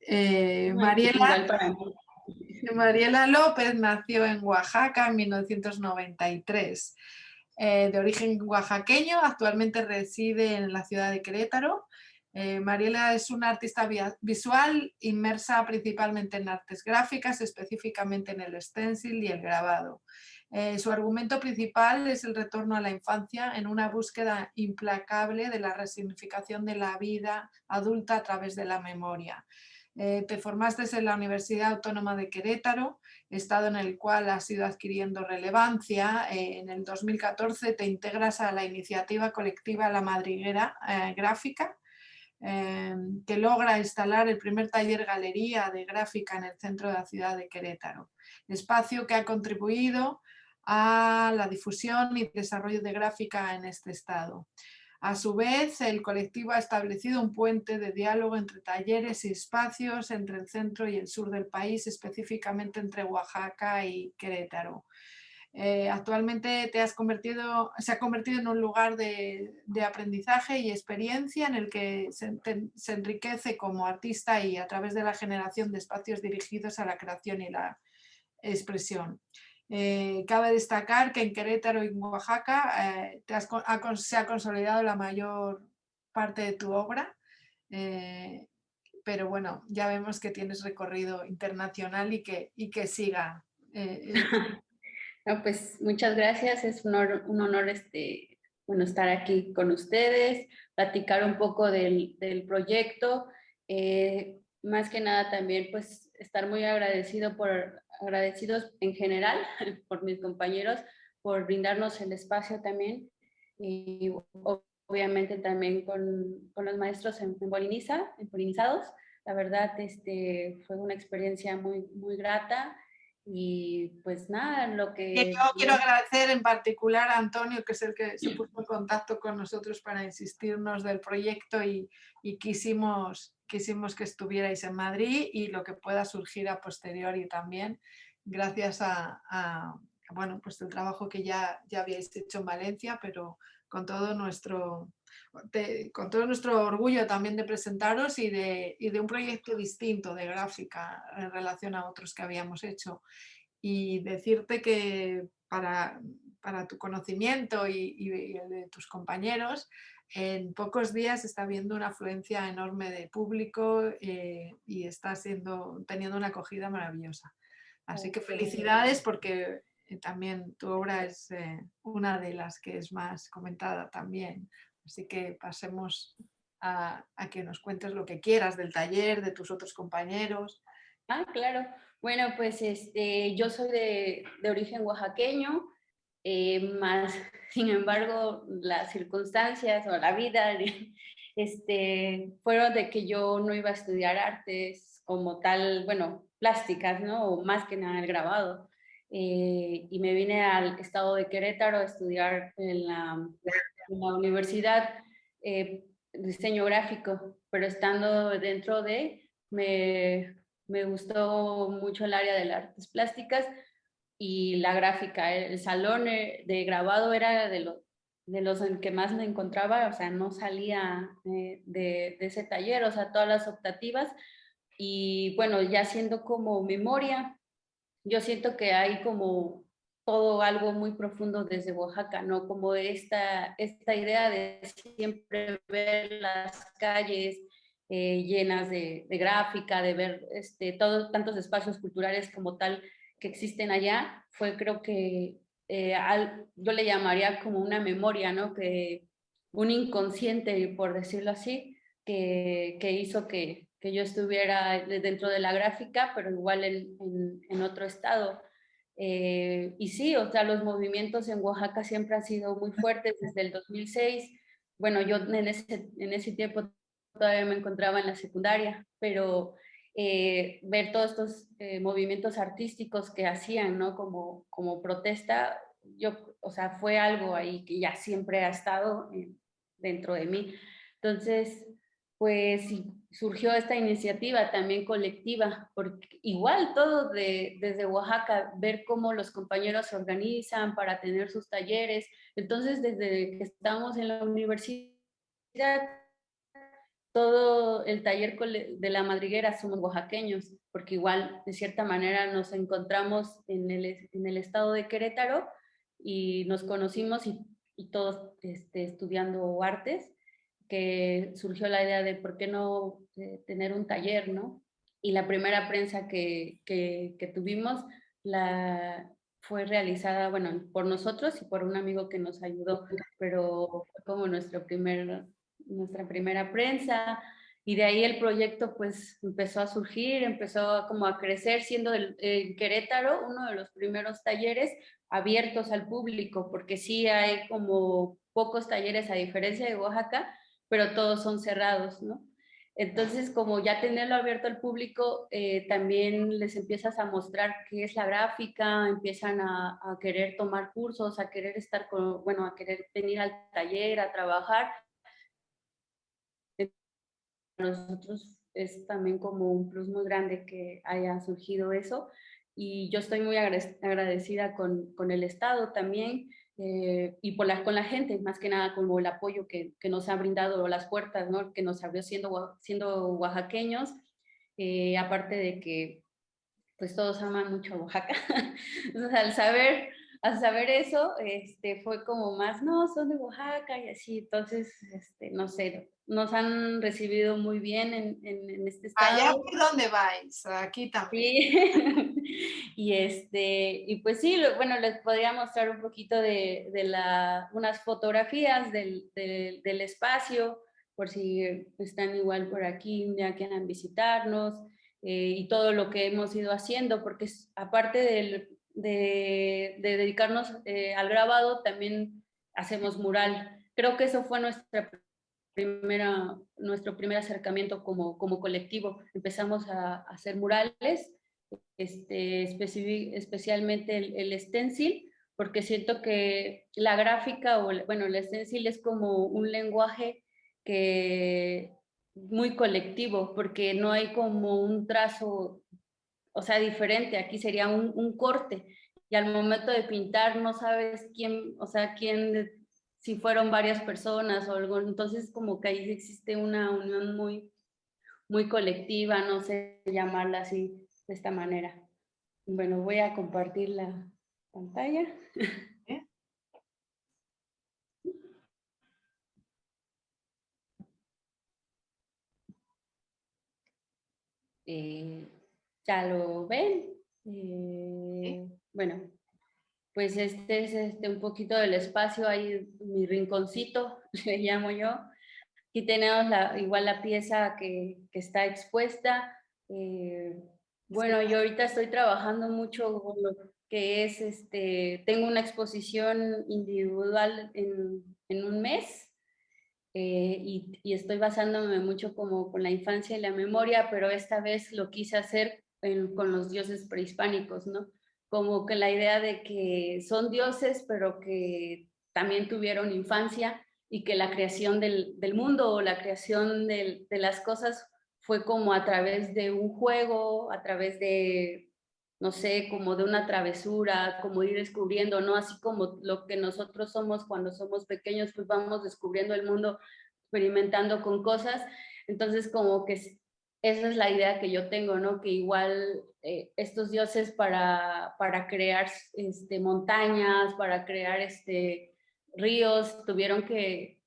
Igual para mí. Mariela López nació en Oaxaca en 1993. De origen oaxaqueño, actualmente reside en la ciudad de Querétaro. Mariela es una artista visual inmersa principalmente en artes gráficas, específicamente en el stencil y el grabado. Su argumento principal es el retorno a la infancia en una búsqueda implacable de la resignificación de la vida adulta a través de la memoria. Te formaste en la Universidad Autónoma de Querétaro, estado en el cual has ido adquiriendo relevancia. En el 2014 te integras a la iniciativa colectiva La Madriguera Gráfica, que logra instalar el primer taller galería de gráfica en el centro de la ciudad de Querétaro, espacio que ha contribuido a la difusión y desarrollo de gráfica en este estado. A su vez, el colectivo ha establecido un puente de diálogo entre talleres y espacios entre el centro y el sur del país, específicamente entre Oaxaca y Querétaro. Actualmente se ha convertido en un lugar de aprendizaje y experiencia en el que se enriquece como artista y a través de la generación de espacios dirigidos a la creación y la expresión. Cabe destacar que en Querétaro y en Oaxaca se ha consolidado la mayor parte de tu obra, pero bueno, ya vemos que tienes recorrido internacional y que siga. No, pues muchas gracias, es un honor bueno, estar aquí con ustedes, platicar un poco del proyecto, más que nada también pues estar muy agradecidos en general por mis compañeros, por brindarnos el espacio también y obviamente también con los maestros en Polinizados. La verdad fue una experiencia muy, muy grata. Y pues nada, lo que... Yo quiero agradecer en particular a Antonio, que es el que se puso en contacto con nosotros para insistirnos del proyecto y quisimos que estuvierais en Madrid y lo que pueda surgir a posteriori también, gracias a bueno, pues el trabajo que ya habíais hecho en Valencia, pero con todo nuestro orgullo también de presentaros y de un proyecto distinto de gráfica en relación a otros que habíamos hecho. Y decirte que para tu conocimiento y el de tus compañeros, en pocos días está habiendo una afluencia enorme de público y está teniendo una acogida maravillosa. Así que felicidades porque también tu obra es una de las que es más comentada también. Así que pasemos a que nos cuentes lo que quieras del taller, de tus otros compañeros. Ah, claro. Bueno, pues yo soy de origen oaxaqueño, más sin embargo las circunstancias o la vida fueron de que yo no iba a estudiar artes como tal, bueno, plásticas, ¿no? O más que nada el grabado. Y me vine al estado de Querétaro a estudiar en la universidad diseño gráfico, pero estando dentro me gustó mucho el área de las artes plásticas y la gráfica. El salón de grabado era de los en que más me encontraba, o sea, no salía de ese taller, o sea, todas las optativas. Y bueno, ya siendo como memoria, yo siento que hay como todo algo muy profundo desde Oaxaca, ¿no? Como esta idea de siempre ver las calles llenas de gráfica, de ver todos tantos espacios culturales como tal que existen allá, fue creo que yo le llamaría como una memoria, ¿no? Que un inconsciente, por decirlo así, que hizo que yo estuviera dentro de la gráfica, pero igual en otro estado. Y sí, o sea, los movimientos en Oaxaca siempre han sido muy fuertes desde el 2006. Bueno, yo en ese tiempo todavía me encontraba en la secundaria, pero ver todos estos movimientos artísticos que hacían, ¿no? Como protesta, o sea, fue algo ahí que ya siempre ha estado dentro de mí. Entonces, pues surgió esta iniciativa también colectiva, porque igual todo desde Oaxaca, ver cómo los compañeros se organizan para tener sus talleres. Entonces, desde que estábamos en la universidad, todo el taller de la madriguera somos oaxaqueños, porque igual de cierta manera nos encontramos en el estado de Querétaro y nos conocimos y todos estudiando artes, que surgió la idea de por qué no tener un taller, ¿no? Y la primera prensa que tuvimos fue realizada, bueno, por nosotros y por un amigo que nos ayudó, pero fue como nuestra primera prensa, y de ahí el proyecto pues empezó a surgir, empezó como a crecer, siendo en Querétaro uno de los primeros talleres abiertos al público, porque sí hay como pocos talleres a diferencia de Oaxaca, pero todos son cerrados, ¿no? Entonces, como ya tenerlo abierto al público, también les empiezas a mostrar qué es la gráfica, empiezan a querer tomar cursos, a querer estar bueno, a querer venir al taller, a trabajar. Para nosotros es también como un plus muy grande que haya surgido eso, y yo estoy muy agradecida con el Estado también, y con la gente, más que nada como el apoyo que nos ha brindado, las puertas, ¿no? Que nos abrió siendo oaxaqueños, aparte de que pues todos aman mucho Oaxaca. Entonces, al saber eso, fue como más, no, son de Oaxaca y así. Entonces, no sé, nos han recibido muy bien en este estado. Allá por donde vais, aquí también. Sí. Y pues sí, bueno, les podría mostrar un poquito de unas fotografías del espacio, por si están igual por aquí, ya quieran visitarnos, y todo lo que hemos ido haciendo, porque aparte de dedicarnos al grabado, también hacemos mural. Creo que eso fue nuestro primer acercamiento como colectivo. Empezamos a hacer murales, especialmente el stencil, porque siento que la gráfica, bueno, el stencil es como un lenguaje que muy colectivo, porque no hay como un trazo, o sea, diferente. Aquí sería un corte, y al momento de pintar no sabes quién, o sea, si fueron varias personas o algo. Entonces como que ahí existe una unión muy colectiva, no sé llamarla así, de esta manera. Bueno, voy a compartir la pantalla. ¿Eh? ¿Ya lo ven? ¿Sí? Bueno, pues este es un poquito del espacio, ahí mi rinconcito, le llamo yo. Aquí tenemos igual la pieza que está expuesta. Bueno, yo ahorita estoy trabajando mucho con lo que es, tengo una exposición individual en un mes, y estoy basándome mucho como con la infancia y la memoria, pero esta vez lo quise hacer con los dioses prehispánicos, ¿no? Como que la idea de que son dioses, pero que también tuvieron infancia, y que la creación del mundo o la creación de las cosas fue como a través de un juego, a través de, no sé, como de una travesura, como ir descubriendo, ¿no? Así como lo que nosotros somos cuando somos pequeños, pues vamos descubriendo el mundo, experimentando con cosas. Entonces, como que esa es la idea que yo tengo, ¿no? Que igual estos dioses para crear montañas, para crear ríos, tuvieron que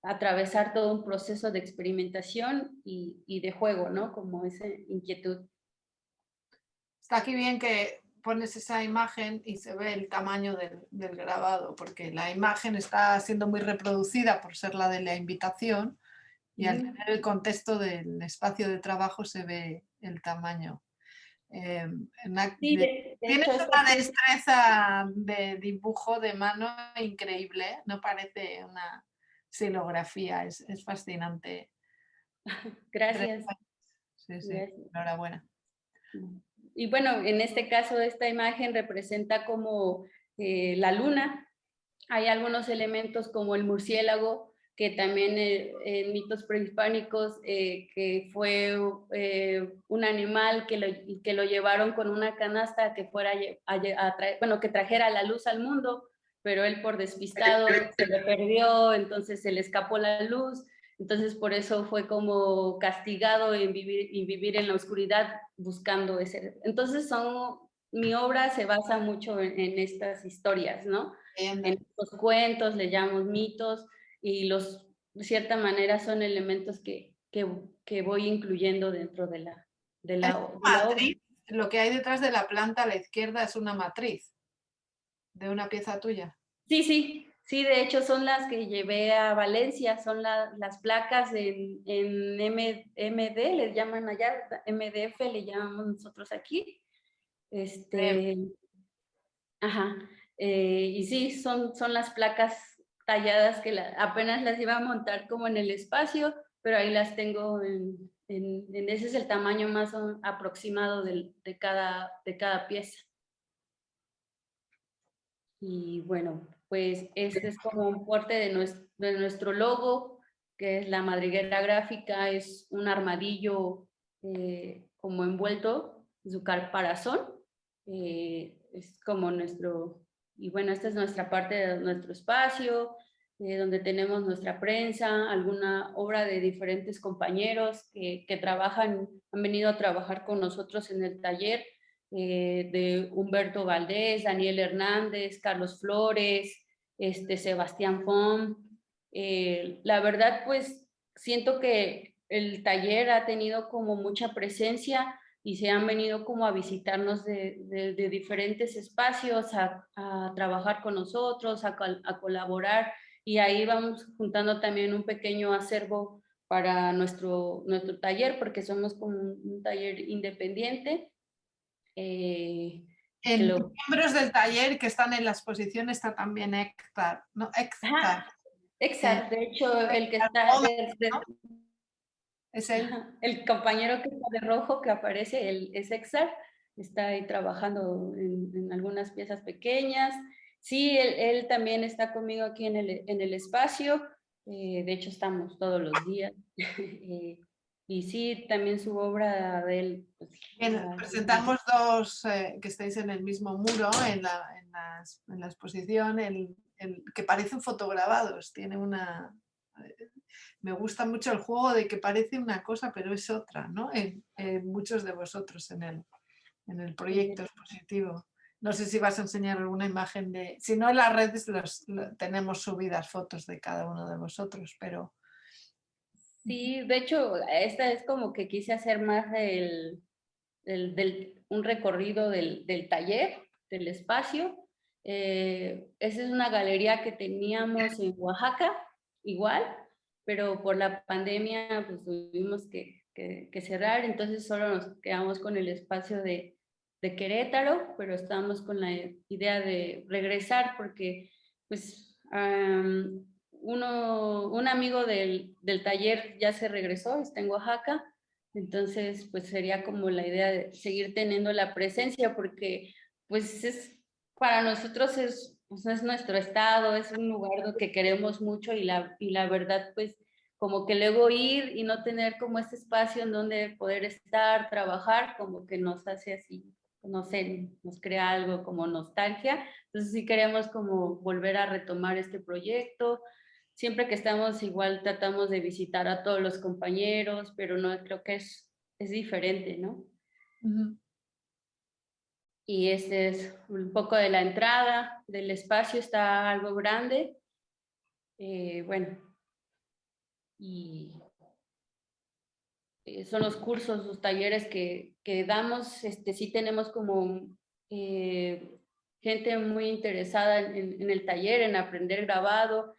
atravesar todo un proceso de experimentación y de juego, ¿no? Como esa inquietud. Está aquí bien que pones esa imagen y se ve el tamaño del grabado, porque la imagen está siendo muy reproducida por ser la de la invitación, y al tener el contexto del espacio de trabajo se ve el tamaño. Sí, de Tienes hecho, una destreza de dibujo de mano increíble, no parece una xilografía, es fascinante. gracias. Sí, sí, Gracias. enhorabuena. Y bueno, en este caso, esta imagen representa como la luna. Hay algunos elementos como el murciélago, que también en mitos prehispánicos, que fue un animal que lo llevaron con una canasta que fuera bueno, que trajera la luz al mundo, pero él por despistado se le perdió, entonces se le escapó la luz, entonces por eso fue como castigado en vivir en la oscuridad buscando ese. Entonces mi obra se basa mucho en estas historias, ¿no? En estos cuentos, le llamamos mitos, y de cierta manera son elementos que voy incluyendo dentro de la obra. Lo que hay detrás de la planta a la izquierda es una matriz de una pieza tuya. Sí, de hecho son las que llevé a Valencia, son las placas en MD, les llaman allá, MDF le llamamos nosotros aquí. Ajá, y sí, son las placas talladas que apenas las iba a montar como en el espacio, pero ahí las tengo ese es el tamaño más aproximado de cada pieza. Y bueno, pues este es como un parte de nuestro logo, que es la madriguera gráfica, es un armadillo como envuelto en su caparazón. Es como y bueno, esta es nuestra parte de nuestro espacio, donde tenemos nuestra prensa, alguna obra de diferentes compañeros que han venido a trabajar con nosotros en el taller, de Humberto Valdés, Daniel Hernández, Carlos Flores, Sebastián Font. La verdad, pues siento que el taller ha tenido como mucha presencia y se han venido como a visitarnos de diferentes espacios, a trabajar con nosotros, a colaborar, y ahí vamos juntando también un pequeño acervo para nuestro taller, porque somos como un taller independiente. En miembros del taller que están en la exposición está también Héctor, ¿no? Héctor, de hecho, el que está... Es él. El compañero que está de rojo que aparece, es Héctor, está ahí trabajando en algunas piezas pequeñas. Sí, él también está conmigo aquí en el espacio, de hecho estamos todos los días. Y sí, también su obra de él. Pues, presentamos dos que estáis en el mismo muro en la exposición, el que parecen fotograbados. Tiene me gusta mucho el juego de que parece una cosa pero es otra, ¿no? En muchos de vosotros en el proyecto expositivo. No sé si vas a enseñar alguna imagen si no, en las redes tenemos subidas fotos de cada uno de vosotros, pero... Sí, de hecho, esta es como que quise hacer más un recorrido del taller, del espacio. Esa es una galería que teníamos en Oaxaca, igual, pero por la pandemia pues tuvimos que cerrar, entonces solo nos quedamos con el espacio de Querétaro, pero estábamos con la idea de regresar porque pues un amigo del taller ya se regresó, está en Oaxaca, entonces pues sería como la idea de seguir teniendo la presencia, porque pues para nosotros pues, es nuestro estado, es un lugar que queremos mucho, y la verdad pues como que luego ir y no tener como este espacio en donde poder estar, trabajar, como que nos hace así, no sé, nos crea algo como nostalgia. Entonces sí queremos como volver a retomar este proyecto. Siempre que estamos igual tratamos de visitar a todos los compañeros, pero no, creo que es diferente, ¿no? Uh-huh. Y este es un poco de la entrada del espacio, está algo grande. Bueno, y son los cursos, los talleres que damos. Sí tenemos como gente muy interesada en el taller, en aprender grabado,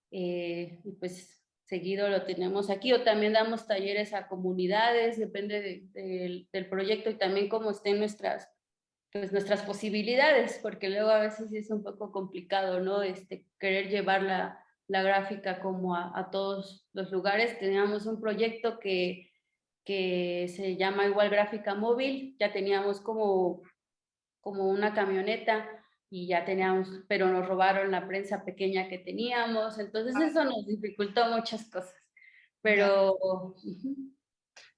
y pues seguido lo tenemos aquí, o también damos talleres a comunidades, depende del proyecto y también cómo estén nuestras posibilidades, porque luego a veces es un poco complicado, ¿no? Querer llevar la gráfica como a todos los lugares. Teníamos un proyecto que se llama igual Gráfica Móvil, ya teníamos como una camioneta, y ya teníamos, pero nos robaron la prensa pequeña que teníamos, entonces eso nos dificultó muchas cosas, pero...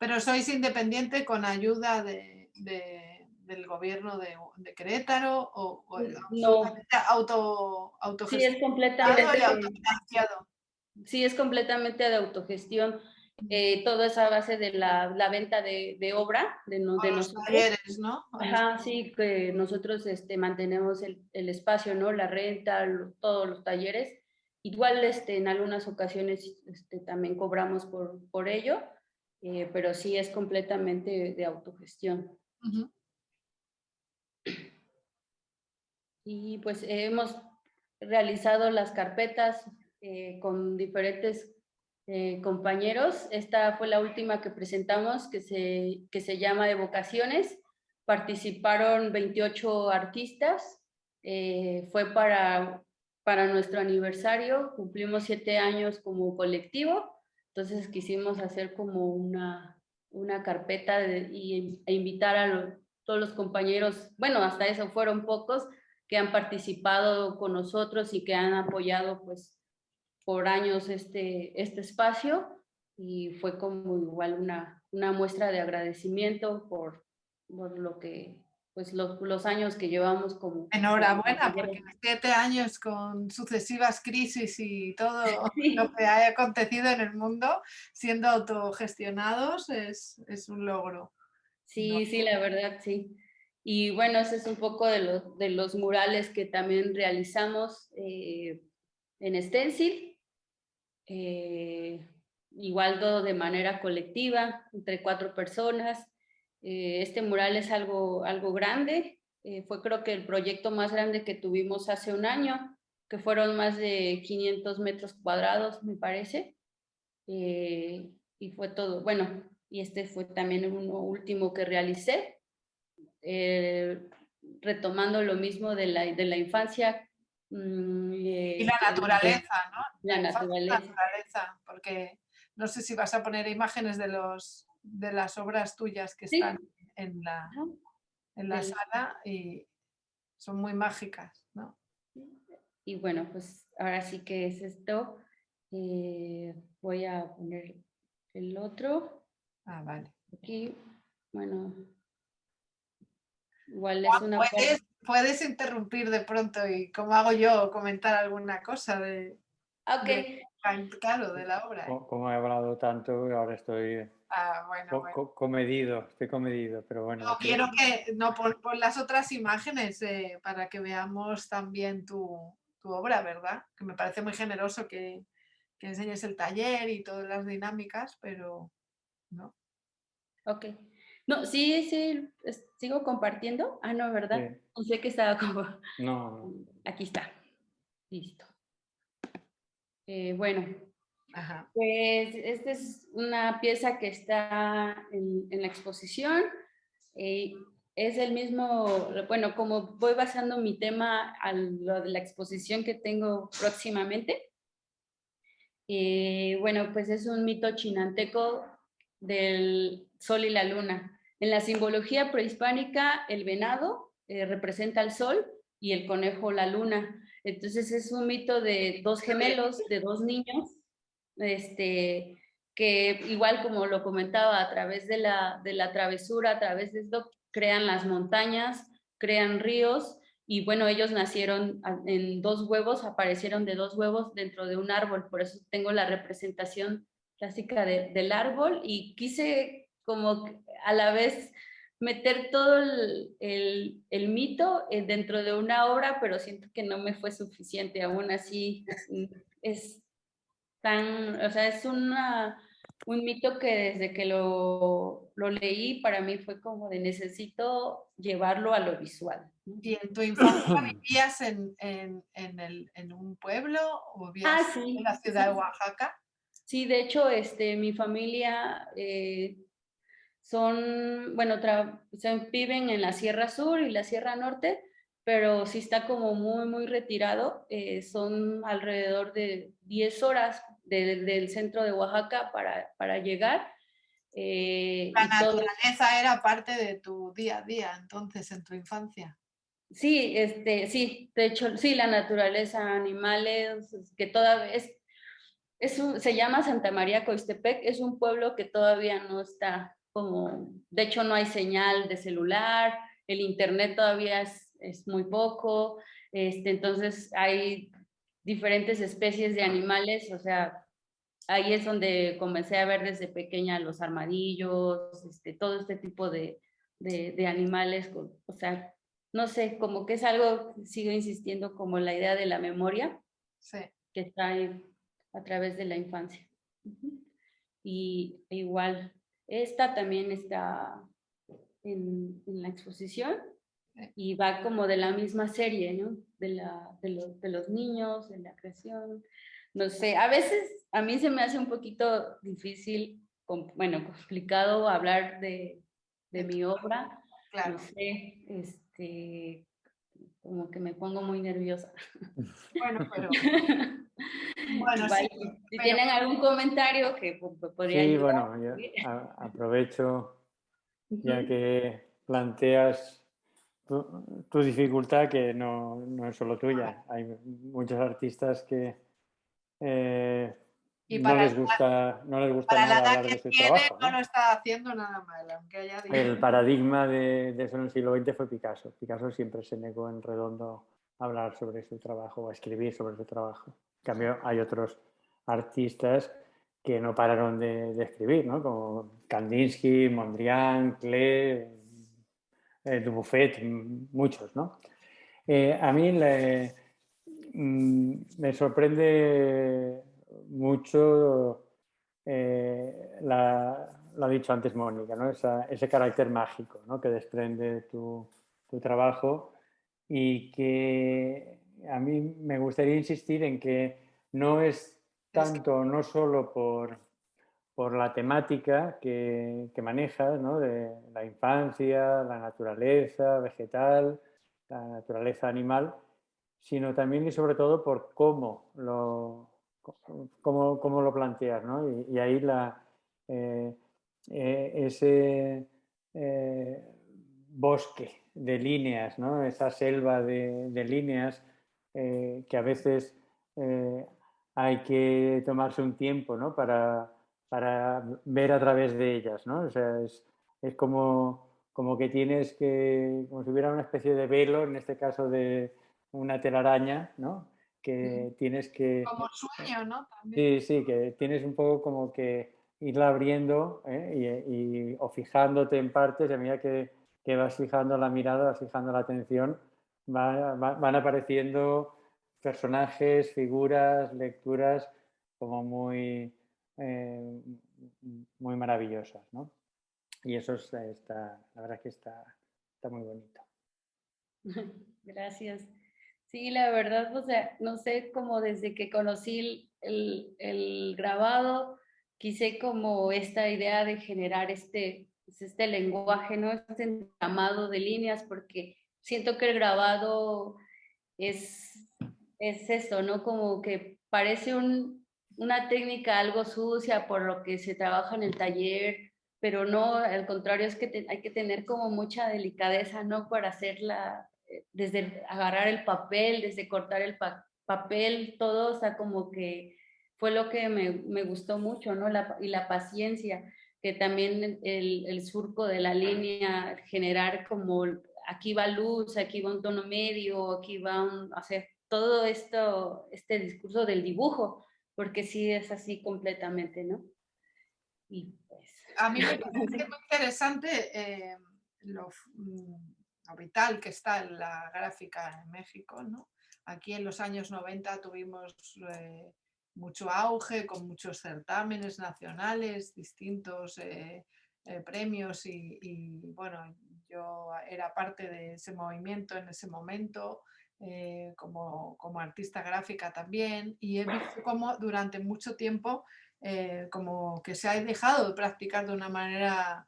Pero sois independiente con ayuda del gobierno de Querétaro o no, sí, es autogestionado completamente... y autofinanciado. Sí, es completamente de autogestión. Todo es a base de la venta de obra de Los nosotros. talleres, ¿no? Ajá, sí, que nosotros mantenemos el espacio, ¿no? La renta, todos los talleres. Igual en algunas ocasiones también cobramos por ello, pero sí es completamente de autogestión. Uh-huh. Y pues hemos realizado las carpetas con diferentes compañeros. Esta fue la última que presentamos, que se llama Evocaciones. Participaron 28 artistas. Fue para nuestro aniversario. Cumplimos 7 años como colectivo. Entonces quisimos hacer como una carpeta e invitar a todos los compañeros, bueno, hasta eso fueron pocos, que han participado con nosotros y que han apoyado pues por años este espacio, y fue como igual una muestra de agradecimiento por lo que, pues los años que llevamos como... Enhorabuena, porque 7 años con sucesivas crisis y todo sí. lo que ha acontecido en el mundo, siendo autogestionados, es un logro. Sí, sí, la verdad, sí. Y bueno, ese es un poco de los murales que también realizamos en Stencil. Igual todo de manera colectiva, entre 4 personas. Este mural es algo grande. Fue creo que el proyecto más grande que tuvimos hace un año, que fueron más de 500 metros cuadrados, me parece. Y fue todo, bueno, y este fue también uno último que realicé, retomando lo mismo de la infancia. Y la naturaleza, ¿no? La naturaleza, porque no sé si vas a poner imágenes de las obras tuyas que están en la sala y son muy mágicas, ¿no? Y bueno, pues ahora sí que es esto. Voy a poner el otro. Ah, vale. Aquí, bueno, igual es una... Puedes interrumpir de pronto y, como hago yo, comentar alguna cosa Okay. claro, de la obra. Como he hablado tanto, ahora estoy bueno. comedido, pero bueno. No, quiero que no por las otras imágenes para que veamos también tu obra, ¿verdad? Que me parece muy generoso que enseñes el taller y todas las dinámicas, pero no. Ok. No, sí, sigo compartiendo. Ah, no, ¿verdad? Sí. No sé que estaba como... No. Aquí está. Listo. Bueno, Ajá. pues esta es una pieza que está en la exposición. Es el mismo, bueno, como voy basando mi tema a lo de la exposición que tengo próximamente. Bueno, pues es un mito chinanteco del sol y la luna. En la simbología prehispánica, el venado representa al sol y el conejo la luna. Entonces es un mito de 2 gemelos, de 2 niños, que igual como lo comentaba, a través de la travesura, a través de esto, crean las montañas, crean ríos, y bueno, ellos nacieron en 2 huevos, aparecieron de 2 huevos dentro de un árbol, por eso tengo la representación clásica del árbol, y quise como a la vez meter todo el mito dentro de una obra, pero siento que no me fue suficiente. Aún así es tan, o sea, es un mito que desde que lo leí para mí fue como de necesito llevarlo a lo visual. ¿Y en tu infancia vivías en un pueblo o vivías en la ciudad de Oaxaca? Sí, de hecho, mi familia viven en la Sierra Sur y la Sierra Norte, pero sí está como muy, muy retirado. Son alrededor de 10 horas del centro de Oaxaca para llegar. La naturaleza era parte de tu día a día, entonces, en tu infancia. Sí, sí, de hecho, sí, la naturaleza, animales, que todavía se llama Santa María Coixtepec, es un pueblo que todavía no está como, de hecho no hay señal de celular, el internet todavía es muy poco, entonces hay diferentes especies de animales, o sea, ahí es donde comencé a ver desde pequeña los armadillos, todo este tipo de animales, o sea, no sé, como que es algo, sigo insistiendo, como la idea de la memoria Sí. que está ahí a través de la infancia. Y igual, esta también está en la exposición y va como de la misma serie, ¿no? De los niños, de la creación. No sé, a veces a mí se me hace un poquito difícil, bueno, complicado hablar de mi obra. Claro. No sé, como que me pongo muy nerviosa. Bueno, pero... Bueno, Igual, sí, si pero tienen algún comentario que podría Sí, ayudar. bueno, yo aprovecho ya que planteas tu dificultad, que no es solo tuya. Hay muchos artistas que y no les gusta para la nada edad hablar que de su tiene trabajo, no lo ¿no? está haciendo nada mal, aunque haya dicho. El paradigma de eso en el siglo XX fue Picasso. Picasso siempre se negó en redondo a hablar sobre su trabajo o a escribir sobre su trabajo. En cambio, hay otros artistas que no pararon de escribir, ¿no? Como Kandinsky, Mondrian, Klee, Dubuffet, muchos, ¿no? A mí me sorprende mucho, lo ha dicho antes Mónica, ¿no? Ese carácter mágico, ¿no? Que desprende tu trabajo, y que a mí me gustaría insistir en que no es tanto, no solo por la temática que manejas, ¿no? De la infancia, la naturaleza vegetal, la naturaleza animal, sino también y sobre todo por cómo lo planteas, ¿no? Y ahí ese bosque de líneas, ¿no? Esa selva de líneas, que a veces hay que tomarse un tiempo, ¿no? Para ver a través de ellas, ¿no? O sea, es como que tienes como si hubiera una especie de velo, en este caso de una telaraña, ¿no? Que tienes que... Como sueño, ¿no? También. Sí, sí, que tienes un poco como que irla abriendo, o fijándote en partes, y a medida que vas fijando la mirada, vas fijando la atención, van apareciendo personajes, figuras, lecturas como muy maravillosas, ¿no? Y eso la verdad que está muy bonito. Gracias. Sí, la verdad, o sea, no sé, como desde que conocí el grabado, quise como esta idea de generar este lenguaje, ¿no? Este entramado de líneas, porque siento que el grabado es, es eso, ¿no? Como que parece una técnica algo sucia por lo que se trabaja en el taller, pero no, al contrario, es que hay que tener como mucha delicadeza, ¿no? Para hacerla, desde agarrar el papel, desde cortar el papel, todo, o sea, como que fue lo que me gustó mucho, ¿no? Y la paciencia, que también el surco de la línea, generar como aquí va luz, aquí va un tono medio, aquí va o sea, todo esto, este discurso del dibujo, porque sí es así completamente, ¿no? Y pues... A mí me parece muy interesante lo vital que está en la gráfica en México, ¿no? Aquí en los años 90 tuvimos mucho auge, con muchos certámenes nacionales, distintos premios bueno, yo era parte de ese movimiento en ese momento, como artista gráfica también, y he visto cómo durante mucho tiempo como que se ha dejado de practicar de una manera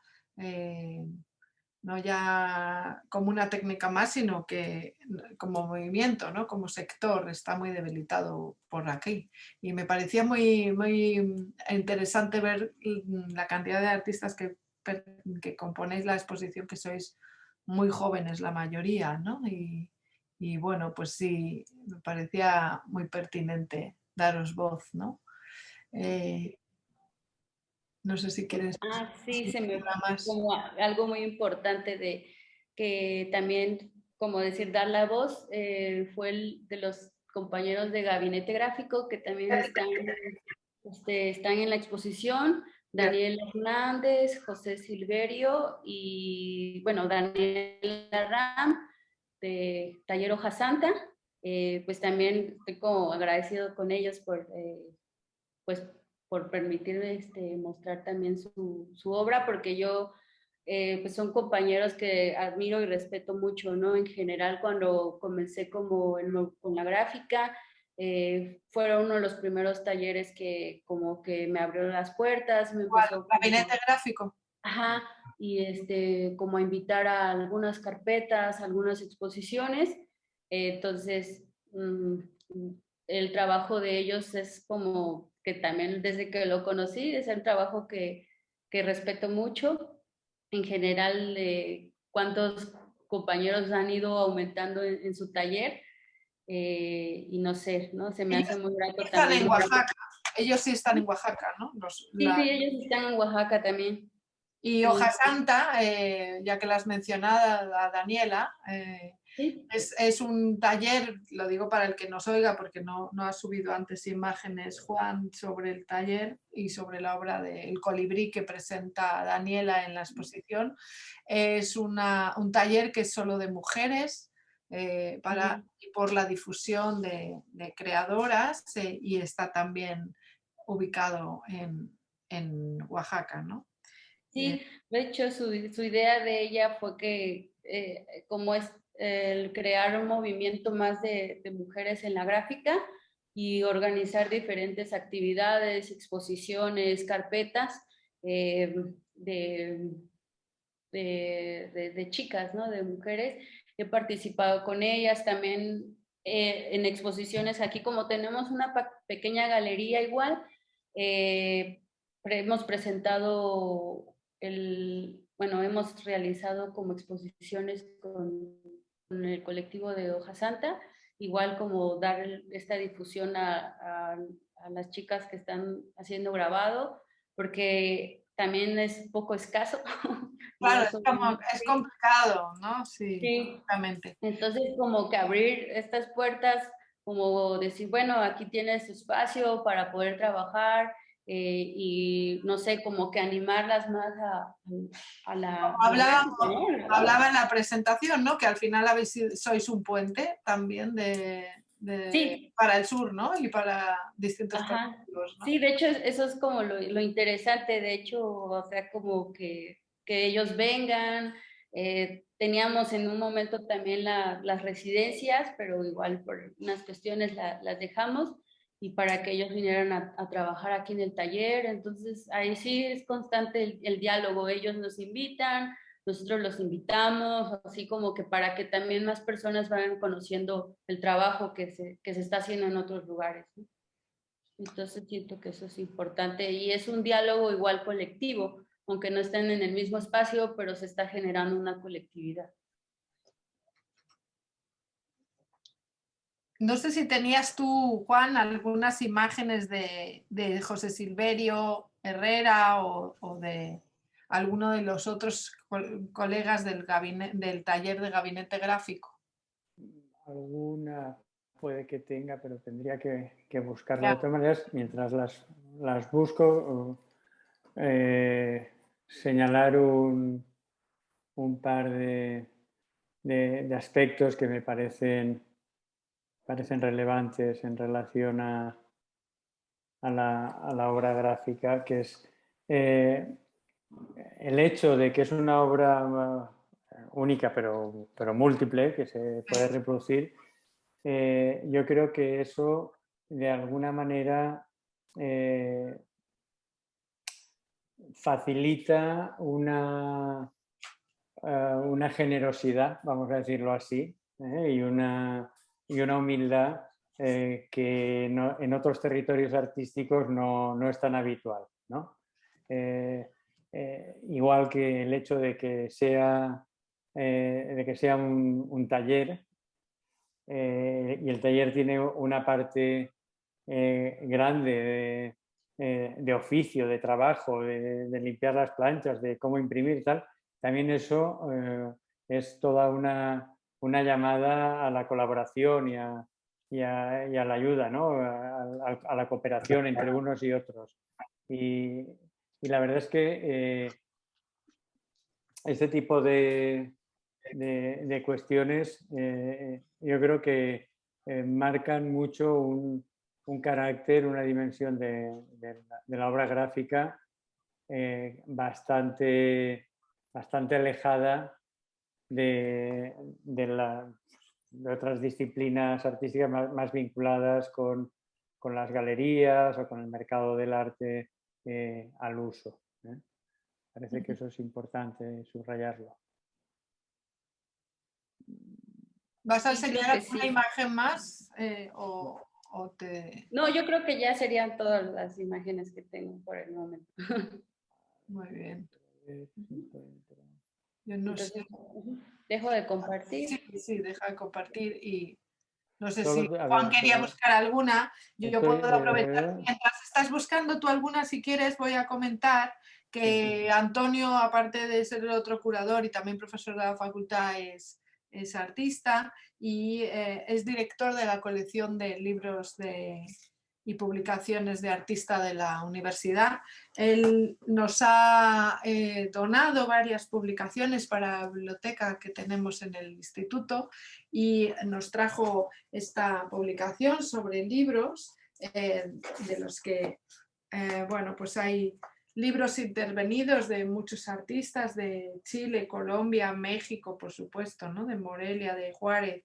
no ya como una técnica más, sino que como movimiento, ¿no? Como sector, está muy debilitado por aquí. Y me parecía muy interesante ver la cantidad de artistas que componéis la exposición, que sois muy jóvenes la mayoría, ¿no? Y bueno, pues sí, me parecía muy pertinente daros voz, ¿no? No sé si quieres Sí, se me nada más. como algo muy importante de que también, como decir, dar la voz, fue el de los compañeros de gabinete gráfico que también están en la exposición, Daniel Hernández, José Silverio y, bueno, Daniel Ram de Taller Hoja Santa. Pues también estoy como agradecido con ellos pues, por permitirme mostrar también su obra, porque yo, pues son compañeros que admiro y respeto mucho, ¿no? En general, cuando comencé con la gráfica, fueron uno de los primeros talleres que como que me abrió las puertas, me empezó Gabinete gráfico. Ajá, y como a invitar a algunas carpetas, algunas exposiciones. Entonces, el trabajo de ellos es como que también desde que lo conocí, es un trabajo que respeto mucho. En general, cuántos compañeros han ido aumentando en su taller, y no sé, ¿no? Se me hace muy grato Están también. en Oaxaca. Ellos sí están en Oaxaca, ¿no? Sí, sí, ellos están en Oaxaca también. Y Sí, Hoja Santa, ya que la has mencionado, a Daniela, sí. es un taller, lo digo para el que nos oiga porque no ha subido antes imágenes Juan sobre el taller y sobre la obra del colibrí que presenta Daniela en la exposición. Es un taller que es solo de mujeres y por la difusión de creadoras y está también ubicado en Oaxaca, ¿no? Sí, de hecho su idea de ella fue que como es el crear un movimiento más de mujeres en la gráfica y organizar diferentes actividades, exposiciones, carpetas eh, de, de chicas, ¿no? De mujeres. He participado con ellas también en exposiciones. Aquí como tenemos una pequeña galería igual, hemos presentado bueno, hemos realizado como exposiciones con el colectivo de Hoja Santa, igual como dar esta difusión a las chicas que están haciendo grabado, porque también es poco escaso. Claro, No es complicado, ¿no? Sí, sí. exactamente. Entonces, como que abrir estas puertas, como decir, bueno, aquí tienes espacio para poder trabajar, y no sé, como que animarlas más a la gráfica, ¿no? Hablaba en la presentación, ¿no? Que al final sois un puente también Sí, para el sur, ¿no? Y para distintos ajá. colectivos, ¿no? Sí, de hecho, eso es como lo interesante, de hecho, o sea, como que ellos vengan. Teníamos en un momento también las residencias, pero igual por unas cuestiones las dejamos y para que ellos vinieran a trabajar aquí en el taller. Entonces, ahí sí es constante el diálogo. Ellos nos invitan, nosotros los invitamos, así como que para que también más personas vayan conociendo el trabajo que se está haciendo en otros lugares, ¿no? Entonces siento que eso es importante y es un diálogo igual colectivo, aunque no estén en el mismo espacio, pero se está generando una colectividad. No sé si tenías tú, Juan, algunas imágenes de José Silverio Herrera o de alguno de los otros colegas del taller de gabinete gráfico. Alguna puede que tenga, pero tendría que buscarla. Ya. De todas maneras, mientras las busco, señalar un par de aspectos que me parecen relevantes en relación a la obra gráfica, que es el hecho de que es una obra única pero múltiple, que se puede reproducir. Yo creo que eso de alguna manera facilita una generosidad, vamos a decirlo así, y una humildad que en otros territorios artísticos no es tan habitual, ¿no? Igual que el hecho de que sea de que sea un taller, y el taller tiene una parte grande de oficio, de trabajo, de limpiar las planchas, de cómo imprimir y tal. También eso es toda una llamada a la colaboración y a la ayuda, ¿no? A la cooperación entre unos y otros. Y la verdad es que este tipo de cuestiones yo creo que marcan mucho un carácter, una dimensión de la obra gráfica bastante alejada de otras disciplinas artísticas más vinculadas con las galerías o con el mercado del arte al uso. Parece que eso es importante subrayarlo. ¿Vas a Sí, creo enseñar que alguna sí. imagen más o te...? No, yo creo que ya serían todas las imágenes que tengo por el momento. Muy bien. Yo no Entonces, sé. dejo de compartir. Sí, deja de compartir y no sé Solo, si a Juan ver, quería buscar alguna. Yo puedo aprovechar. estoy, Mientras estás buscando tú alguna, si quieres, voy a comentar que Antonio, aparte de ser el otro curador y también profesor de la facultad, es artista y es director de la colección de libros y publicaciones de artista de la universidad. Él nos ha donado varias publicaciones para la biblioteca que tenemos en el instituto y nos trajo esta publicación sobre libros de los que, bueno, pues hay libros intervenidos de muchos artistas de Chile, Colombia, México, por supuesto, ¿no? De Morelia, de Juárez,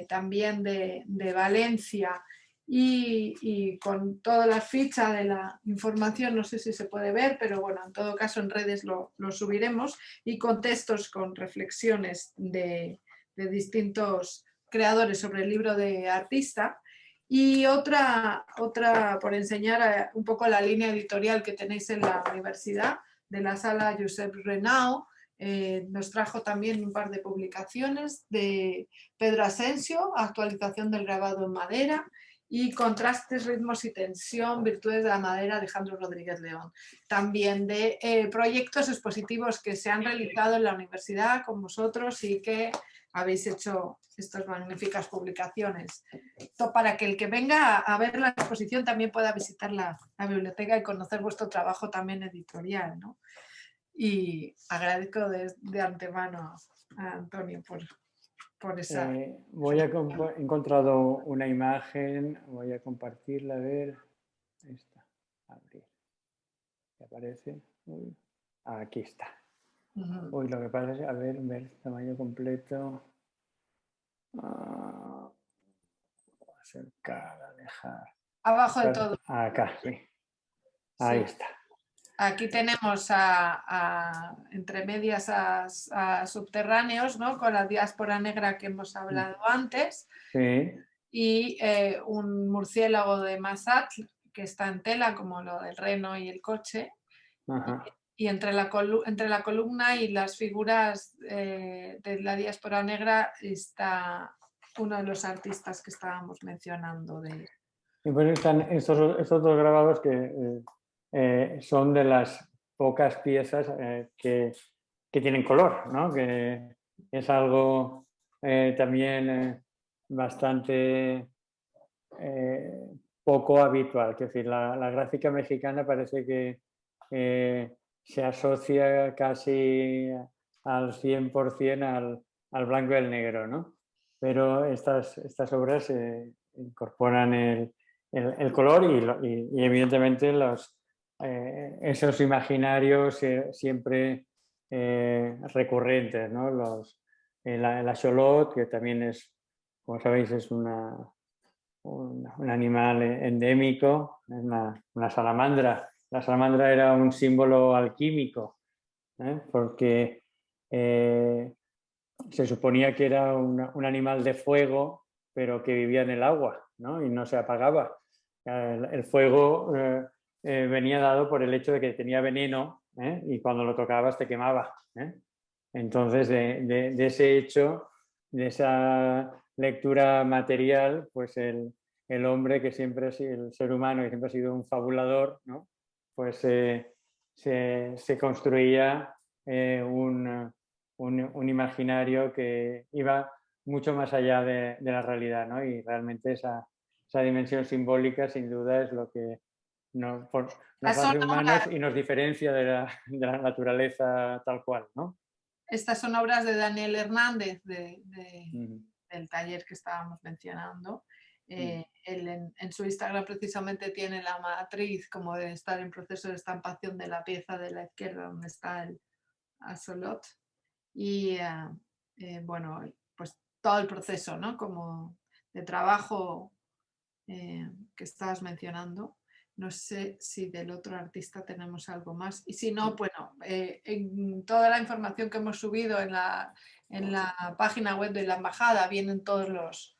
también de Valencia, y con toda la ficha de la información, no sé si se puede ver, pero bueno, en todo caso en redes lo subiremos, y con textos, con reflexiones de distintos creadores sobre el libro de artista. Y otra por enseñar un poco la línea editorial que tenéis en la universidad, de la sala Josep Renau, nos trajo también un par de publicaciones de Pedro Asensio, actualización del grabado en madera, y Contrastes, ritmos y tensión, virtudes de la madera, Alejandro Rodríguez León. También de proyectos expositivos que se han realizado en la universidad con vosotros y que habéis hecho estas magníficas publicaciones. Esto para que el que venga a ver la exposición también pueda visitar la biblioteca y conocer vuestro trabajo también editorial, ¿no? Y agradezco de antemano a Antonio por esa... he encontrado una imagen, voy a compartirla, a ver, esta, abrir, ¿qué aparece? Uy, aquí está. Uy, lo que pasa es, a ver, tamaño completo, acercar, alejar. Abajo de todo. Acá, sí. Ahí Sí. está. Aquí tenemos entre medias a subterráneos, ¿no? Con la diáspora negra que hemos hablado antes. Sí. Y un murciélago de Massat que está en tela, como lo del reno y el coche. Ajá. Y entre la columna y las figuras de la diáspora negra está uno de los artistas que estábamos mencionando. Y pues están estos dos grabados que son de las pocas piezas que tienen color, ¿no? Que es algo también bastante poco habitual. Es decir, la gráfica mexicana parece que se asocia casi al 100% al blanco y el negro, ¿no? Pero estas obras incorporan el color y evidentemente esos imaginarios siempre recurrentes, ¿no? La axolot, que también es, como sabéis, es un animal endémico, es una salamandra. La salamandra era un símbolo alquímico, porque se suponía que era un animal de fuego, pero que vivía en el agua, ¿no? Y no se apagaba. El fuego venía dado por el hecho de que tenía veneno y cuando lo tocabas te quemaba. Entonces, de ese hecho, de esa lectura material, pues el hombre que siempre ha sido, el ser humano que siempre ha sido un fabulador, ¿no? Pues se construía un imaginario que iba mucho más allá de la realidad, ¿no? Y realmente esa dimensión simbólica sin duda es lo que nos hace humanos y nos diferencia de la naturaleza tal cual, ¿no? Estas son obras de Daniel Hernández del taller que estábamos mencionando. Él en su Instagram precisamente tiene la matriz como de estar en proceso de estampación de la pieza de la izquierda donde está el axolot y bueno, pues todo el proceso, ¿no? Como de trabajo que estabas mencionando. No sé si del otro artista tenemos algo más. Y si no, bueno, en toda la información que hemos subido en la página web de la embajada vienen todos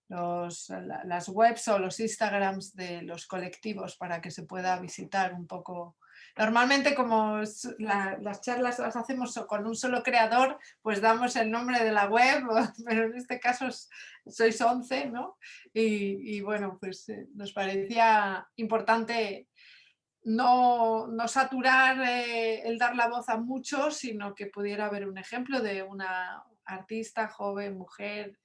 las webs o los Instagrams de los colectivos para que se pueda visitar un poco. Normalmente como las charlas las hacemos con un solo creador, pues damos el nombre de la web, pero en este caso sois 11, ¿no? Y bueno, pues nos parecía importante no saturar el dar la voz a muchos, sino que pudiera haber un ejemplo de una artista joven, mujer,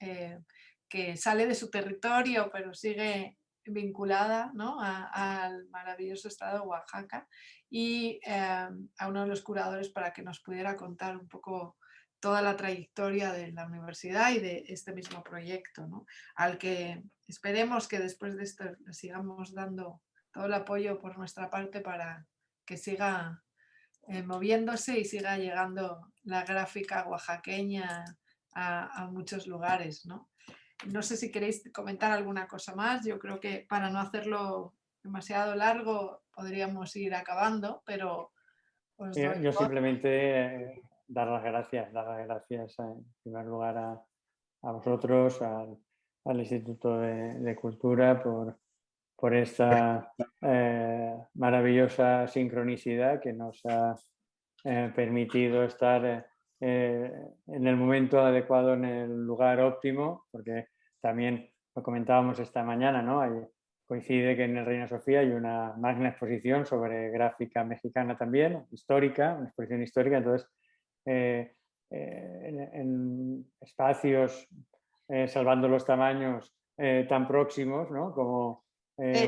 que sale de su territorio, pero sigue vinculada, ¿no? al maravilloso estado de Oaxaca y a uno de los curadores para que nos pudiera contar un poco toda la trayectoria de la universidad y de este mismo proyecto, ¿no? Al que esperemos que después de esto le sigamos dando todo el apoyo por nuestra parte para que siga moviéndose y siga llegando la gráfica oaxaqueña a muchos lugares, ¿no? No sé si queréis comentar alguna cosa más. Yo creo que para no hacerlo demasiado largo podríamos ir acabando, pero os doy Yo simplemente dar las gracias en primer lugar a vosotros, al Instituto de Cultura por esta maravillosa sincronicidad que nos ha permitido estar en el momento adecuado, en el lugar óptimo, porque también lo comentábamos esta mañana, ¿no? Coincide que en el Reina Sofía hay una magna exposición sobre gráfica mexicana también, histórica, una exposición histórica, entonces en espacios, salvando los tamaños tan próximos, ¿no? Como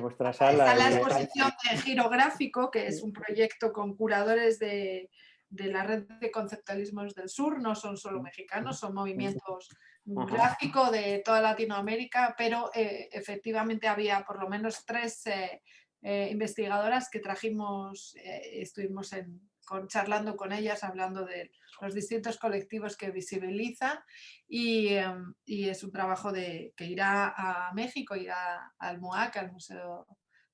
vuestra sala. Está la exposición de Girográfico, que es un proyecto con curadores de la red de conceptualismos del sur, no son solo mexicanos, son movimientos gráficos de toda Latinoamérica, pero efectivamente había por lo menos 3 investigadoras que trajimos, estuvimos charlando con ellas, hablando de los distintos colectivos que visibilizan y es un trabajo que irá a México, irá al MUAC, al Museo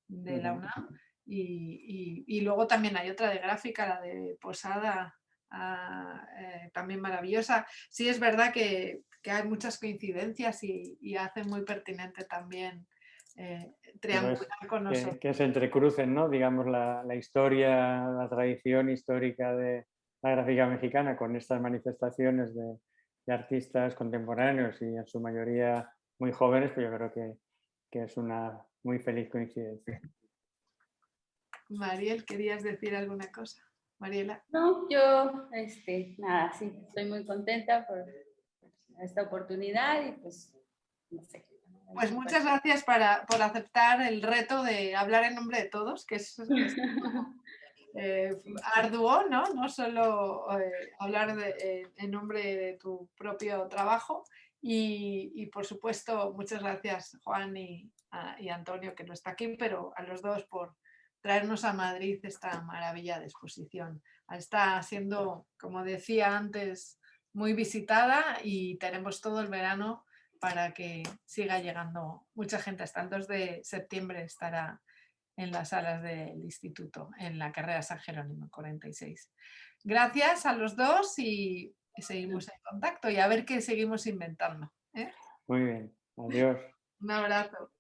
de la UNAM, y luego también hay otra de gráfica, la de Posada, también maravillosa. Sí, es verdad que hay muchas coincidencias y hace muy pertinente también triangular con nosotros. Que se entrecrucen, ¿no? Digamos, la historia, la tradición histórica de la gráfica mexicana con estas manifestaciones de artistas contemporáneos y en su mayoría muy jóvenes, pues yo creo que es una muy feliz coincidencia. Mariel, ¿querías decir alguna cosa? Mariela. No, yo, nada, sí, estoy muy contenta por esta oportunidad y pues, no sé. Pues muchas gracias por aceptar el reto de hablar en nombre de todos, que es arduo, ¿no? No solo hablar en nombre de tu propio trabajo. Y por supuesto, muchas gracias Juan y Antonio, que no está aquí, pero a los dos por traernos a Madrid esta maravilla de exposición. Está siendo, como decía antes, muy visitada y tenemos todo el verano para que siga llegando mucha gente. Hasta el 2 de septiembre estará en las salas del instituto, en la carrera San Jerónimo 46. Gracias a los dos y seguimos en contacto y a ver qué seguimos inventando. Muy bien, adiós. Un abrazo.